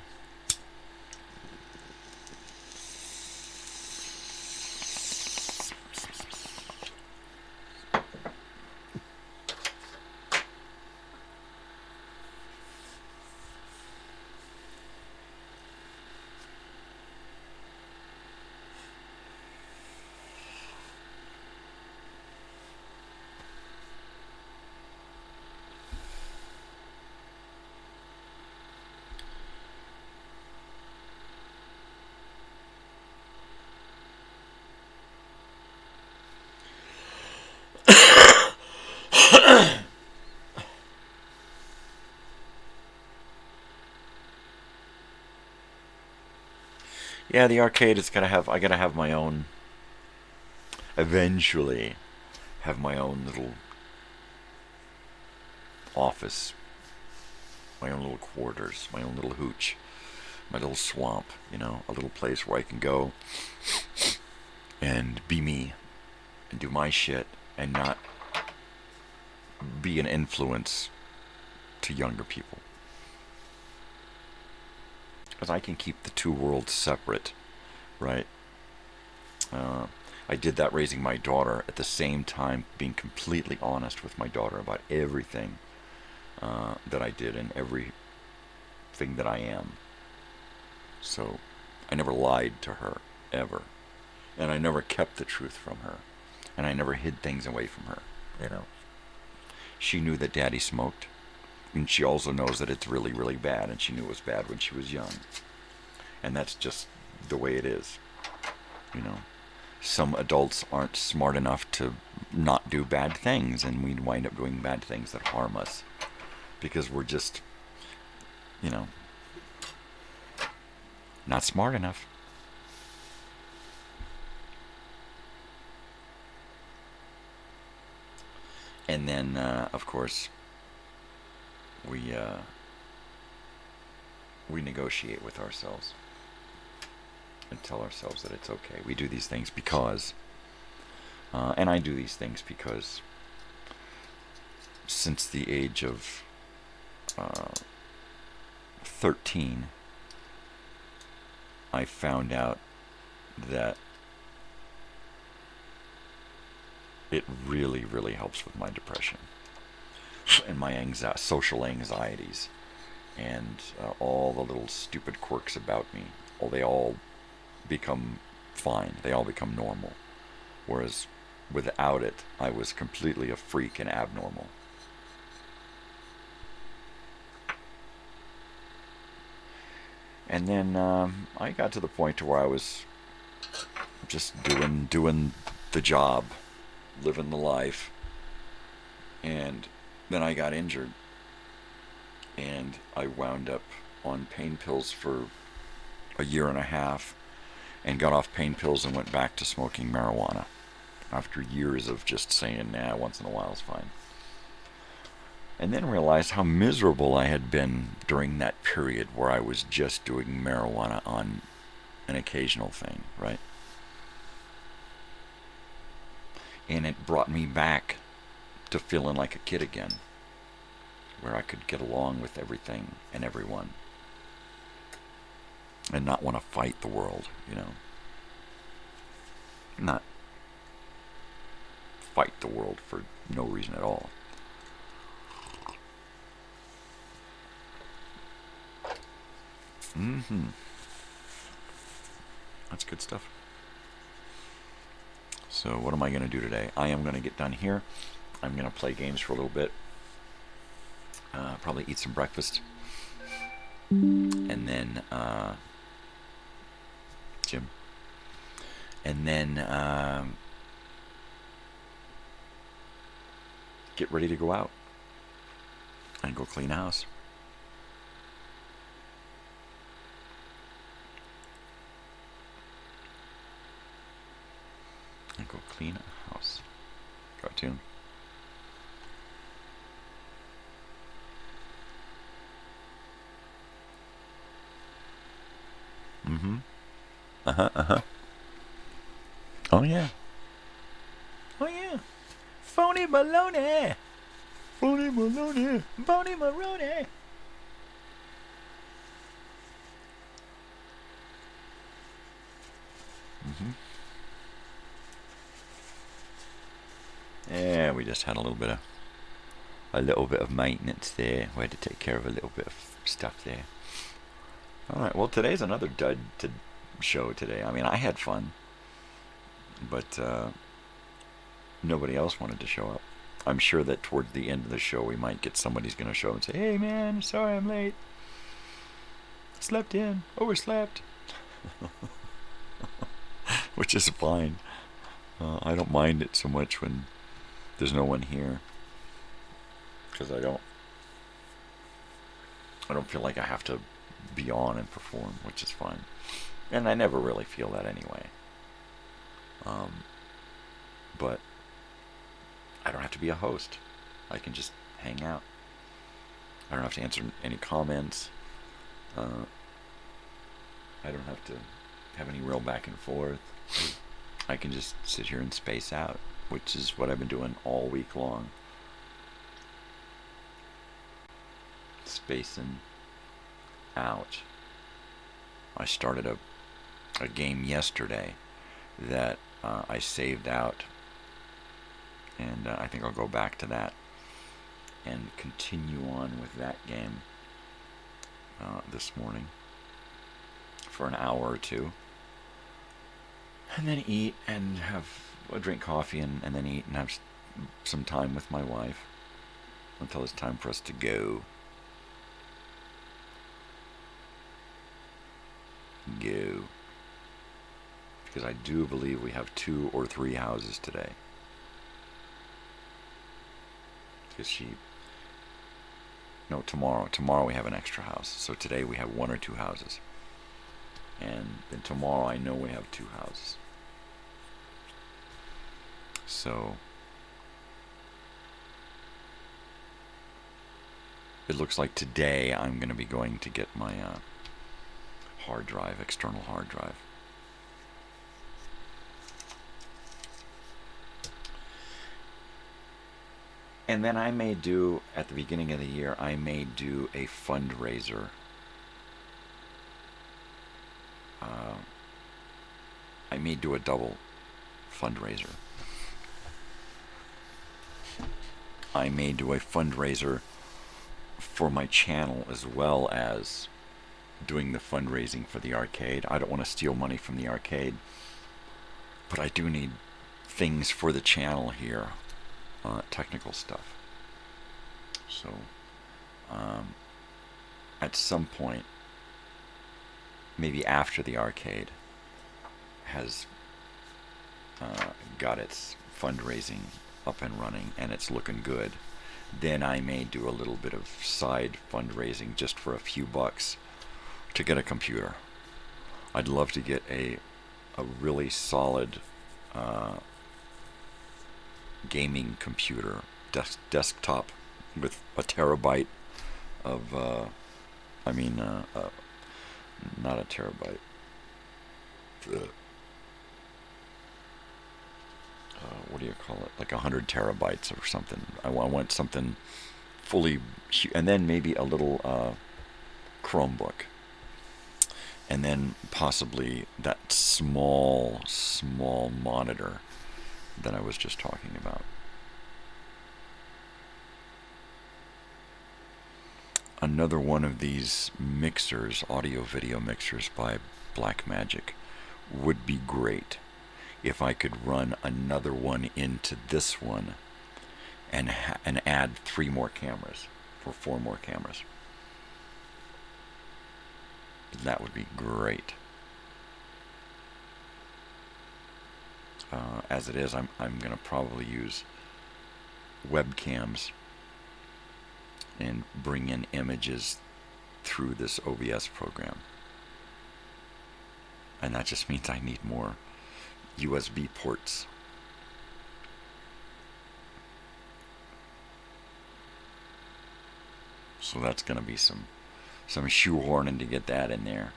Yeah, the arcade is gonna have. I gotta have my own. Eventually, have my own little office, my own little quarters, my own little hooch, my little swamp. You know, a little place where I can go and be me, and do my shit, and not be an influence to younger people. Because I can keep the two worlds separate, right? I did that raising my daughter, at the same time being completely honest with my daughter about everything that I did and everything that I am. So I never lied to her, ever. And I never kept the truth from her. And I never hid things away from her, you know. She knew that Daddy smoked. And she also knows that it's really, really bad, and she knew it was bad when she was young. And that's just the way it is, you know. Some adults aren't smart enough to not do bad things, and we wind up doing bad things that harm us. Because we're just, you know, not smart enough. And then, of course, we negotiate with ourselves and tell ourselves that it's okay. We do these things because, and I do these things because since the age of 13, I found out that it really, really helps with my depression and my social anxieties, and all the little stupid quirks about me. They all become fine. They all become normal. Whereas without it, I was completely a freak and abnormal. And then I got to the point to where I was just doing the job, living the life, and then I got injured, and I wound up on pain pills for a year and a half, and got off pain pills and went back to smoking marijuana after years of just saying, nah, once in a while is fine. And then realized how miserable I had been during that period where I was just doing marijuana on an occasional thing, right? And it brought me back to feeling like a kid again, where I could get along with everything and everyone and not want to fight the world, you know. Not fight the world for no reason at all. That's good stuff. So what am I going to do today? I am going to get done here. I'm going to play games for a little bit. Probably eat some breakfast. And then, Jim. And then, get ready to go out. And go clean house. And go clean a house. Cartoon. Oh yeah. Oh yeah. Phony baloney. Phony baloney. Phony baloney. Yeah, we just had a little bit of maintenance there. We had to take care of a little bit of stuff there. All right. Well, today's another dud show today. I mean, I had fun, but nobody else wanted to show up. I'm sure that towards the end of the show, we might get somebody's going to show up and say, "Hey, man, sorry I'm late. Slept in, overslept," which is fine. I don't mind it so much when there's no one here, because I don't feel like I have to be on and perform, which is fine. And I never really feel that anyway. But I don't have to be a host. I can just hang out. I don't have to answer any comments. I don't have to have any real back and forth. I can just sit here and space out, which is what I've been doing all week long. Spacing out. I started a game yesterday that I saved out, and I think I'll go back to that and continue on with that game this morning for an hour or two, and then eat and drink coffee and then eat and have some time with my wife until it's time for us to go. Because I do believe we have 2 or 3 houses today. Because tomorrow we have an extra house. So today we have 1 or 2 houses. And then tomorrow I know we have 2 houses. So it looks like today I'm going to be going to get my external hard drive. And then I may do, at the beginning of the year, I may do a fundraiser. I may do a double fundraiser. I may do a fundraiser for my channel as well as doing the fundraising for the arcade. I don't want to steal money from the arcade, but I do need things for the channel here, technical stuff. So at some point, maybe after the arcade has got its fundraising up and running and it's looking good, then I may do a little bit of side fundraising just for a few bucks to get a computer. I'd love to get a really solid gaming computer, desktop with a terabyte of not a terabyte. what do you call it? Like 100 terabytes or something. I want something fully, and then maybe a little Chromebook. And then possibly that small monitor that I was just talking about. Another one of these mixers, audio-video mixers by Blackmagic, would be great if I could run another one into this one and add 3 more cameras, or 4 more cameras. That would be great. As it is, I'm going to probably use webcams and bring in images through this OBS program. And that just means I need more USB ports. So that's going to be some shoehorning to get that in there.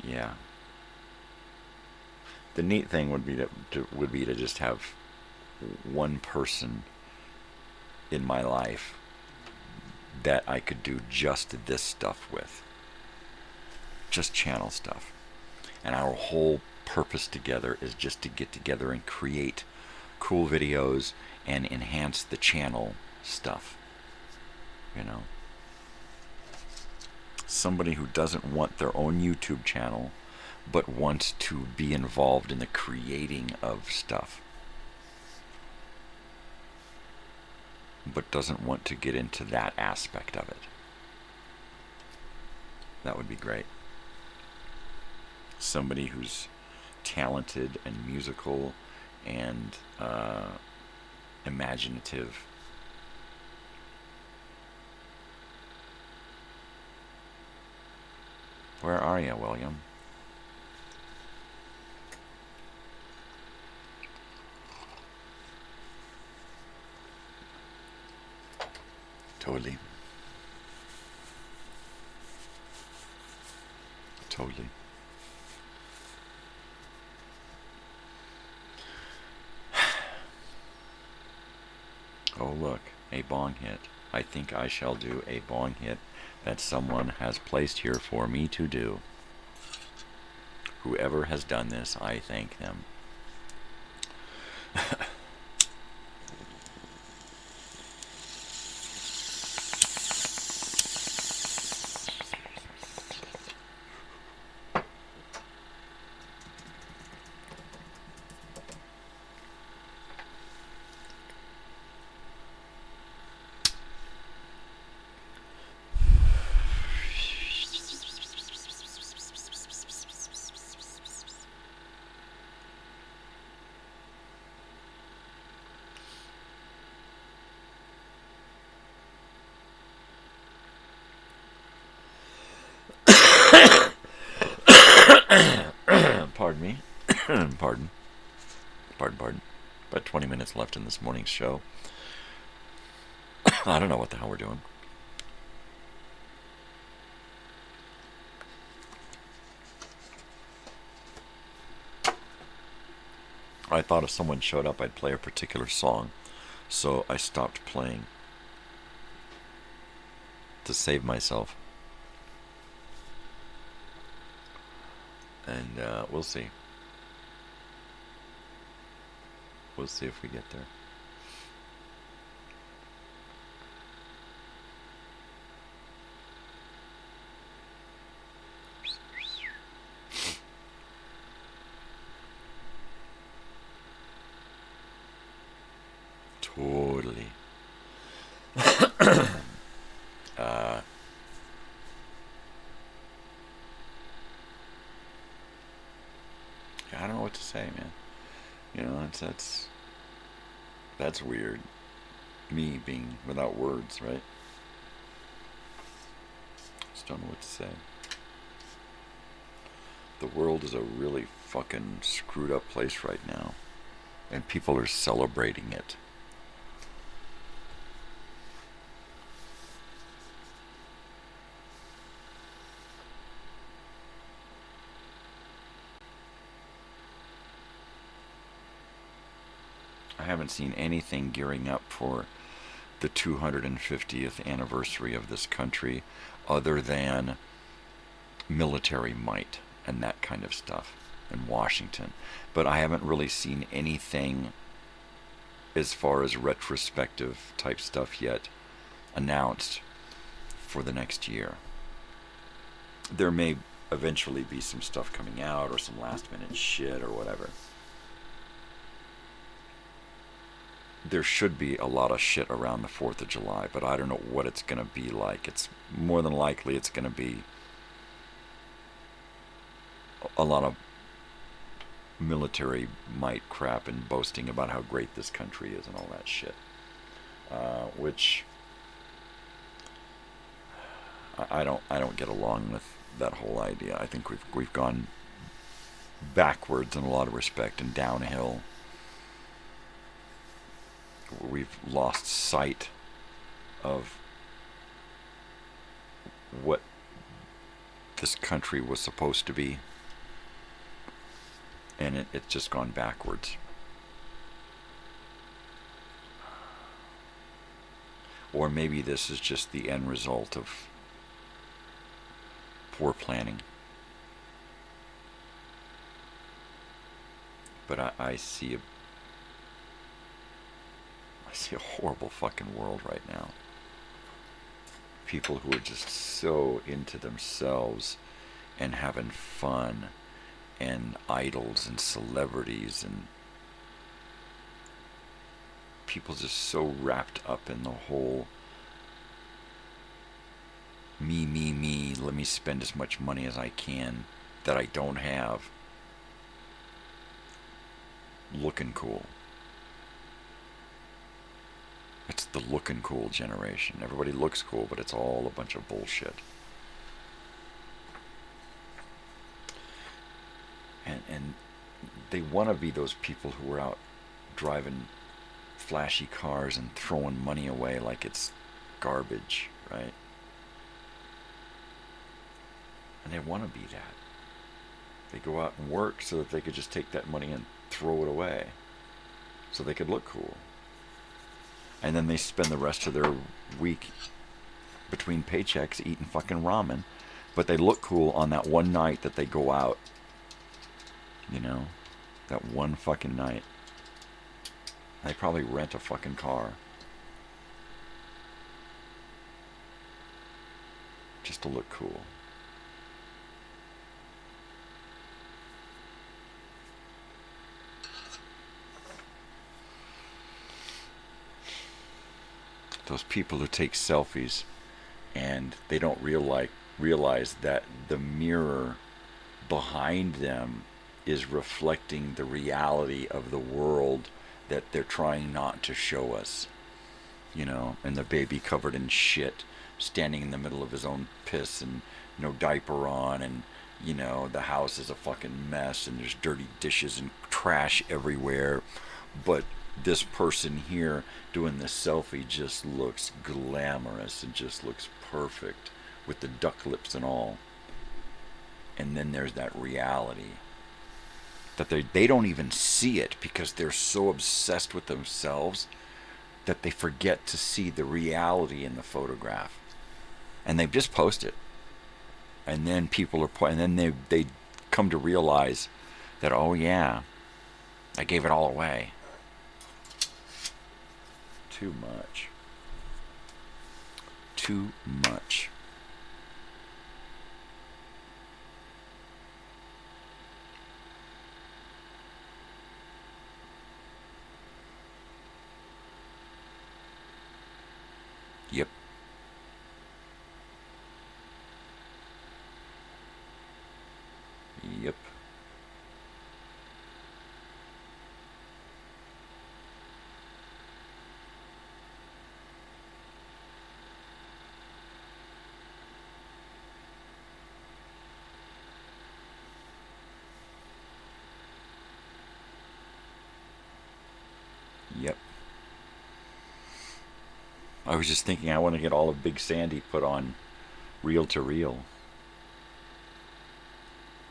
Yeah. The neat thing would be to just have one person in my life that I could do just this stuff with. Just channel stuff. And our whole purpose together is just to get together and create cool videos and enhance the channel stuff. You know, somebody who doesn't want their own YouTube channel but wants to be involved in the creating of stuff, but doesn't want to get into that aspect of it. That would be great. Somebody who's talented and musical and imaginative. Where are you, William? Totally. Oh, look, a bong hit. I think I shall do a bong hit that someone has placed here for me to do. Whoever has done this, I thank them. Pardon me. Pardon. About 20 minutes left in this morning's show. I don't know what the hell we're doing. I thought if someone showed up, I'd play a particular song. So I stopped playing to save myself. And we'll see. We'll see if we get there. Totally. I don't know what to say, man. You know, that's weird. Me being without words, right? Just don't know what to say. The world is a really fucking screwed up place right now, and people are celebrating it. I haven't seen anything gearing up for the 250th anniversary of this country other than military might and that kind of stuff in Washington. But I haven't really seen anything as far as retrospective type stuff yet announced for the next year. There may eventually be some stuff coming out or some last minute shit or whatever. There should be a lot of shit around the 4th of July, but I don't know what it's going to be like. It's more than likely it's going to be a lot of military might crap and boasting about how great this country is and all that shit. Which I don't get along with that whole idea. I think we've gone backwards in a lot of respect and downhill. We've lost sight of what this country was supposed to be, and it's just gone backwards. Or maybe this is just the end result of poor planning. But I see a horrible fucking world right now. People who are just so into themselves and having fun, and idols and celebrities, and people just so wrapped up in the whole me, let me spend as much money as I can that I don't have, looking cool. It's the looking cool generation. Everybody looks cool, but it's all a bunch of bullshit. And they want to be those people who are out driving flashy cars and throwing money away like it's garbage, right? And they want to be that. They go out and work so that they could just take that money and throw it away so they could look cool. And then they spend the rest of their week between paychecks eating fucking ramen. But they look cool on that one night that they go out. You know? That one fucking night. They probably rent a fucking car. Just to look cool. Those people who take selfies and they don't realize that the mirror behind them is reflecting the reality of the world that they're trying not to show us. You know, and the baby covered in shit, standing in the middle of his own piss and no diaper on, and, you know, the house is a fucking mess and there's dirty dishes and trash everywhere. But this person here doing this selfie just looks glamorous and just looks perfect with the duck lips and all. And then there's that reality that they don't even see it because they're so obsessed with themselves that they forget to see the reality in the photograph. And they just post it. And then people are and then they come to realize that, oh yeah, I gave it all away. Too much. Too much. Yep. Yep. Yep. I was just thinking I want to get all of Big Sandy put on reel to reel.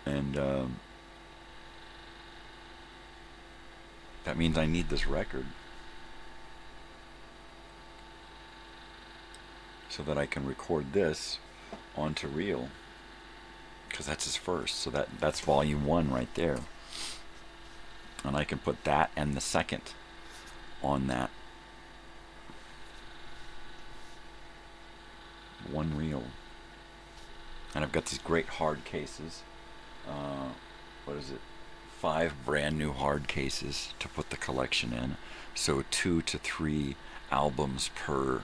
And That means I need this record so that I can record this onto reel, because that's his first. So that's volume 1 right there, and I can put that and the second on that one reel. And I've got these great hard cases. What is it? 5 brand new hard cases to put the collection in. So 2 to 3 albums per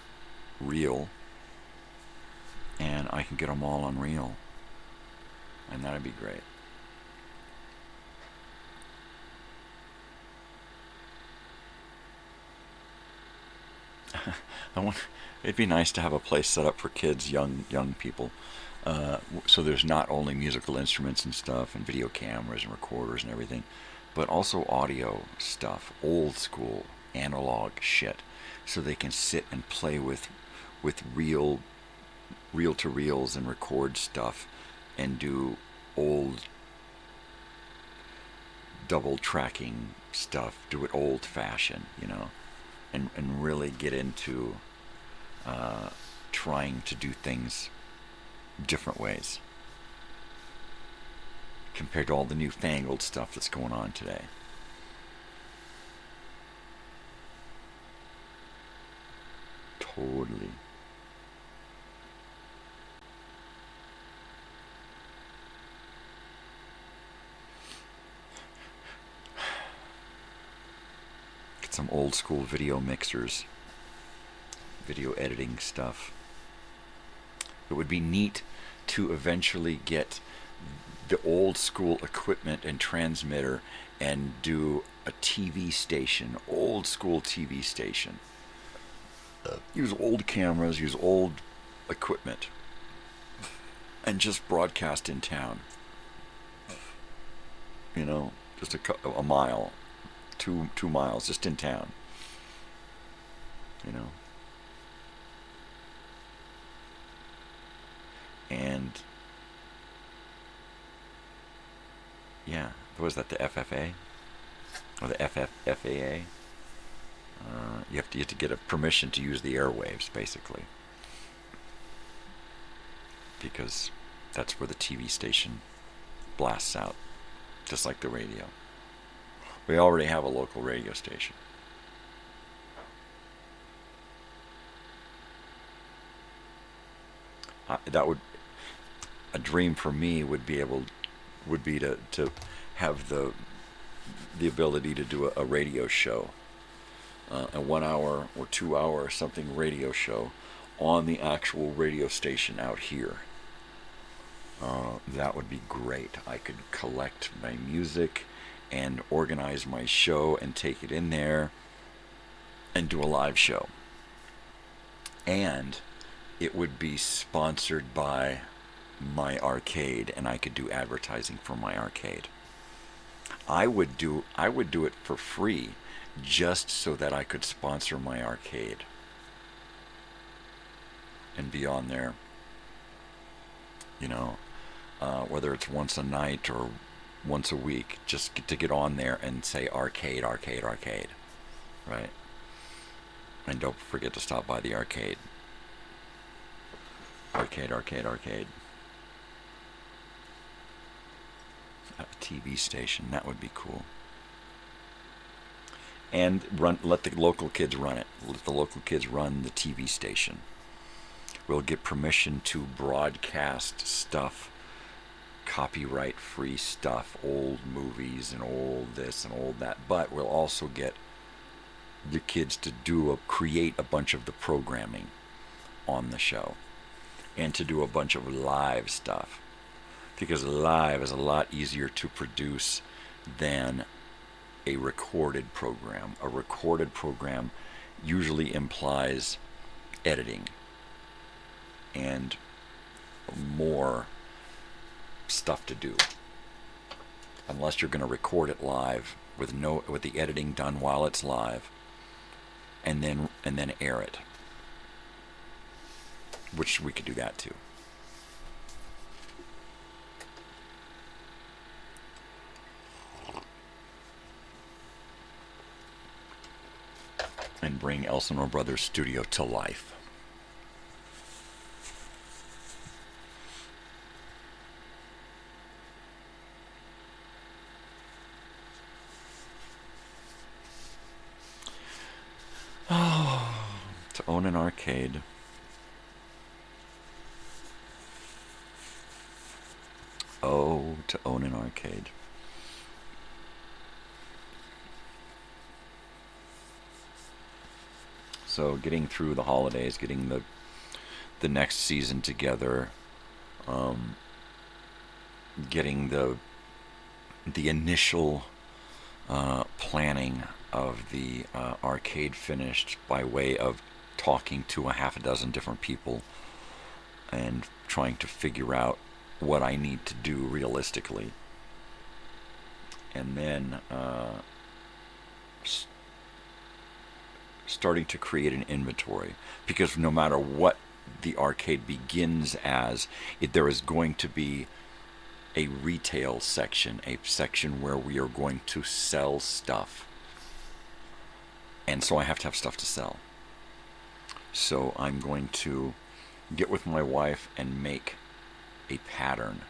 reel. And I can get them all on reel. And that'd be great. It'd be nice to have a place set up for kids, young people. So there's not only musical instruments and stuff and video cameras and recorders and everything, but also audio stuff, old school analog shit, so they can sit and play with reel to reels and record stuff and do old double tracking stuff, do it old fashioned, and really get into trying to do things different ways compared to all the newfangled stuff that's going on today. Totally. Get some old school video mixers, video editing stuff. It would be neat to eventually get the old school equipment and transmitter and do a TV station, old school TV station. Use old cameras, use old equipment, and just broadcast in town. Just a mile, 2 miles, just in town. And yeah, was that the FFA or the FAA? You have to get a permission to use the airwaves, basically, because that's where the TV station blasts out, just like the radio. We already have a local radio station. A dream for me would be to have the ability to do a radio show, a 1 hour or 2 hour or something radio show on the actual radio station out here. That would be great. I could collect my music and organize my show and take it in there and do a live show. And it would be sponsored by my arcade, and I could do advertising for my arcade. I would do it for free, just so that I could sponsor my arcade and be on there. Whether it's once a night or once a week, just to get on there and say arcade, arcade, arcade, right? And don't forget to stop by the arcade. Arcade, arcade, arcade. A TV station, that would be cool. And let the local kids run it. Let the local kids run the TV station. We'll get permission to broadcast stuff, copyright-free stuff, old movies and old this and old that. But we'll also get the kids to create a bunch of the programming on the show, and to do a bunch of live stuff, because live is a lot easier to produce than a recorded program. A recorded program usually implies editing and more stuff to do, unless you're going to record it live with the editing done while it's live, and then air it, which we could do that too. and bring Elsinore Brothers Studio to life. To own an arcade. Oh, to own an arcade. So getting through the holidays, getting the next season together, getting the initial planning of the arcade finished by way of talking to a half a dozen different people and trying to figure out what I need to do realistically, and then starting to create an inventory, because no matter what the arcade begins as, there is going to be a retail section, a section where we are going to sell stuff, and so I have to have stuff to sell. So I'm going to get with my wife and make a pattern,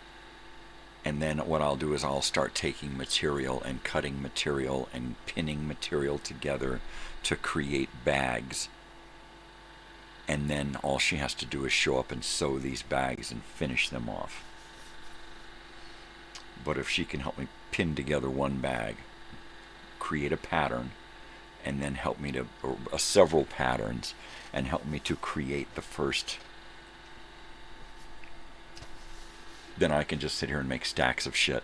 and then what I'll do is I'll start taking material and cutting material and pinning material together to create bags, and then all she has to do is show up and sew these bags and finish them off. But if she can help me pin together one bag, create a pattern, and then help me to several patterns, and help me to create the first, then I can just sit here and make stacks of shit.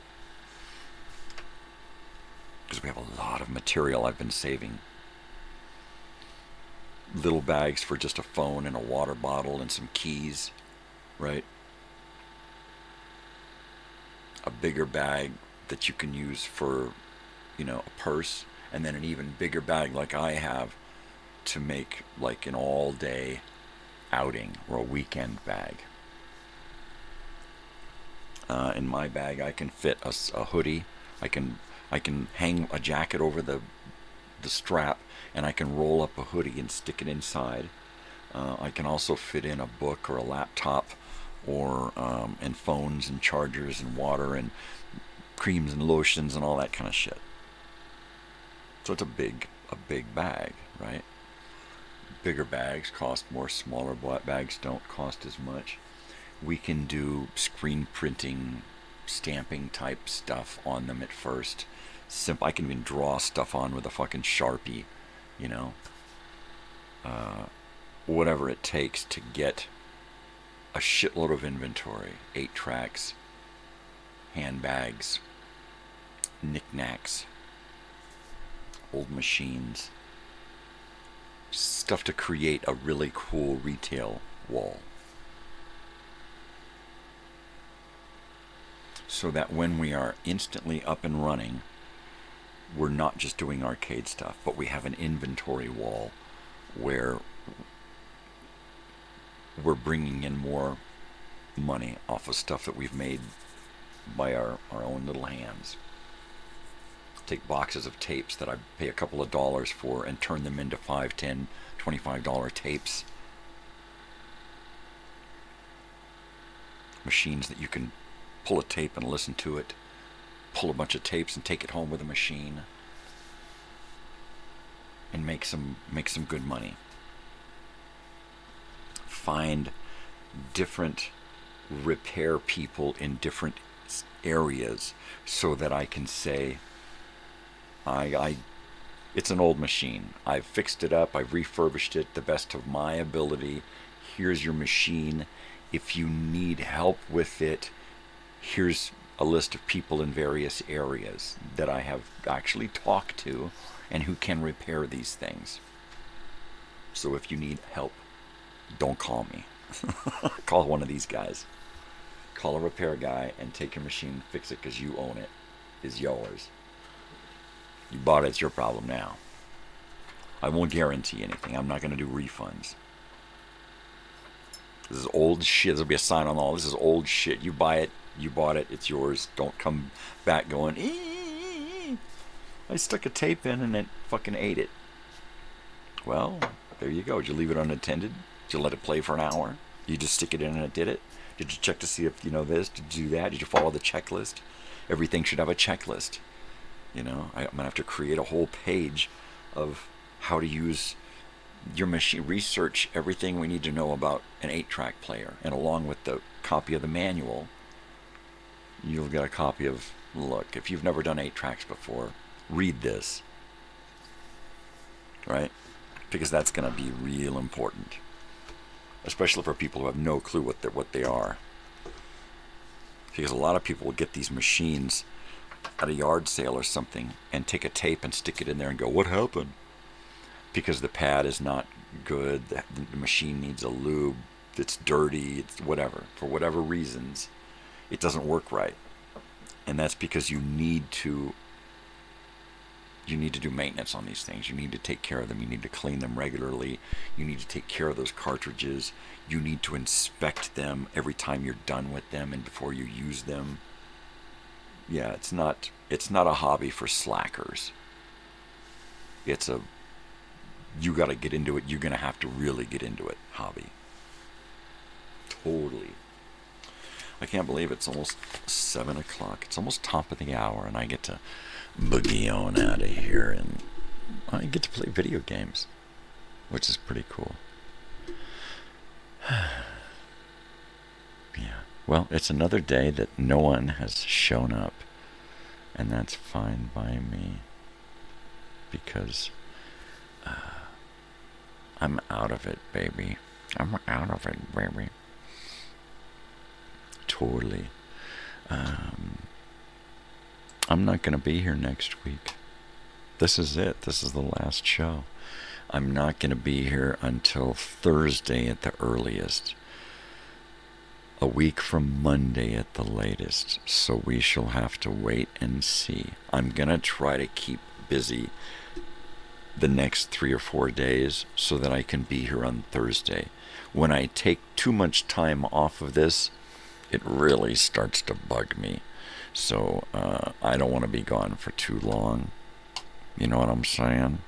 Because we have a lot of material I've been saving. Little bags for just a phone and a water bottle and some keys, right? A bigger bag that you can use for, a purse, and then an even bigger bag like I have to make like an all-day outing or a weekend bag. In my bag, I can fit a hoodie. I can hang a jacket over the strap, and I can roll up a hoodie and stick it inside. I can also fit in a book or a laptop, or and phones and chargers and water and creams and lotions and all that kind of shit. So it's a big bag, right? Bigger bags cost more. Smaller bags don't cost as much. We can do screen printing, stamping type stuff on them at first. I can even draw stuff on with a fucking Sharpie, whatever it takes to get a shitload of inventory. 8-tracks, handbags, knickknacks, old machines, stuff to create a really cool retail wall. So that when we are instantly up and running, we're not just doing arcade stuff, but we have an inventory wall where we're bringing in more money off of stuff that we've made by our own little hands. Take boxes of tapes that I pay a couple of dollars for and turn them into $5, $10, $25 tapes. Machines that you can pull a tape and listen to it, pull a bunch of tapes and take it home with a machine, and make some good money. Find different repair people in different areas so that I can say, it's an old machine. I've fixed it up. I've refurbished it the best of my ability. Here's your machine. If you need help with it, here's a list of people in various areas that I have actually talked to and who can repair these things. So if you need help, don't call me. Call one of these guys. Call a repair guy and take your machine and fix it, because you own it. It's yours. You bought it, it's your problem now. I won't guarantee anything. I'm not going to do refunds. This is old shit. There'll be a sign on all. This is old shit. You buy it. You bought it. It's yours. Don't come back going, I stuck a tape in and it fucking ate it. Well, there you go. Did you leave it unattended? Did you let it play for an hour? You just stick it in and it did it? Did you check to see if you know this? Did you do that? Did you follow the checklist? Everything should have a checklist. You know, I'm going to have to create a whole page of how to use your machine. Research everything we need to know about an 8-track player. And along with the copy of the manual, you'll get a copy of, look, if you've never done 8 tracks before, read this. Right? Because that's going to be real important. Especially for people who have no clue what they are. Because a lot of people will get these machines at a yard sale or something and take a tape and stick it in there and go, what happened? Because the pad is not good, the machine needs a lube, it's dirty, it's whatever. For whatever reasons, it doesn't work right. And that's because you need to do maintenance on these things. You need to take care of them. You need to clean them regularly. You need to take care of those cartridges. You need to inspect them every time you're done with them and before you use them. Yeah, it's not a hobby for slackers. You got to get into it. You're going to have to really get into it hobby. Totally. I can't believe it's almost 7 o'clock. It's almost top of the hour, and I get to boogie on out of here, and I get to play video games, which is pretty cool. Yeah. Well, it's another day that no one has shown up, and that's fine by me, because I'm out of it, baby. I'm out of it, baby. Totally. I'm not going to be here next week. This is it. This is the last show. I'm not going to be here until Thursday at the earliest. A week from Monday at the latest. So we shall have to wait and see. I'm going to try to keep busy the next 3 or 4 days so that I can be here on Thursday. When I take too much time off of this, it really starts to bug me. So I don't want to be gone for too long. You know what I'm saying?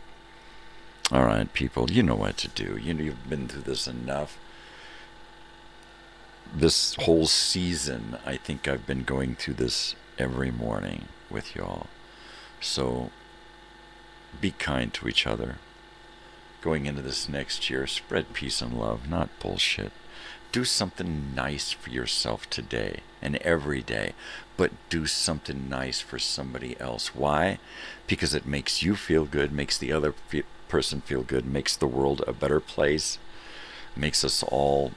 All right, people, you know what to do. You've been through this enough. This whole season, I think I've been going through this every morning with y'all. So be kind to each other. Going into this next year, spread peace and love, not bullshit. Do something nice for yourself today and every day, but do something nice for somebody else. Why? Because it makes you feel good, makes the other person feel good, makes the world a better place, makes us all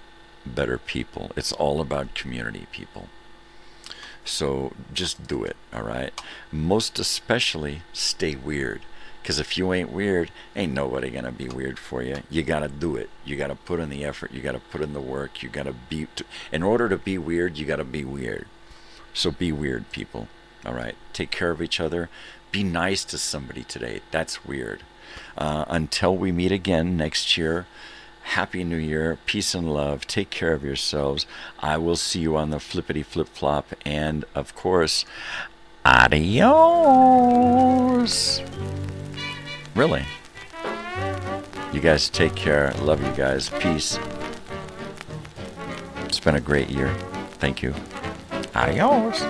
better people. It's all about community, people. So just do it, all right? Most especially, stay weird. Because if you ain't weird, ain't nobody going to be weird for you. You got to do it. You got to put in the effort. You got to put in the work. You got to be... In order to be weird, you got to be weird. So be weird, people. All right? Take care of each other. Be nice to somebody today. That's weird. Until we meet again next year, Happy New Year. Peace and love. Take care of yourselves. I will see you on the flippity flip-flop. And, of course, adios. Really. You guys take care. Love you guys. Peace. It's been a great year. Thank you. Adios.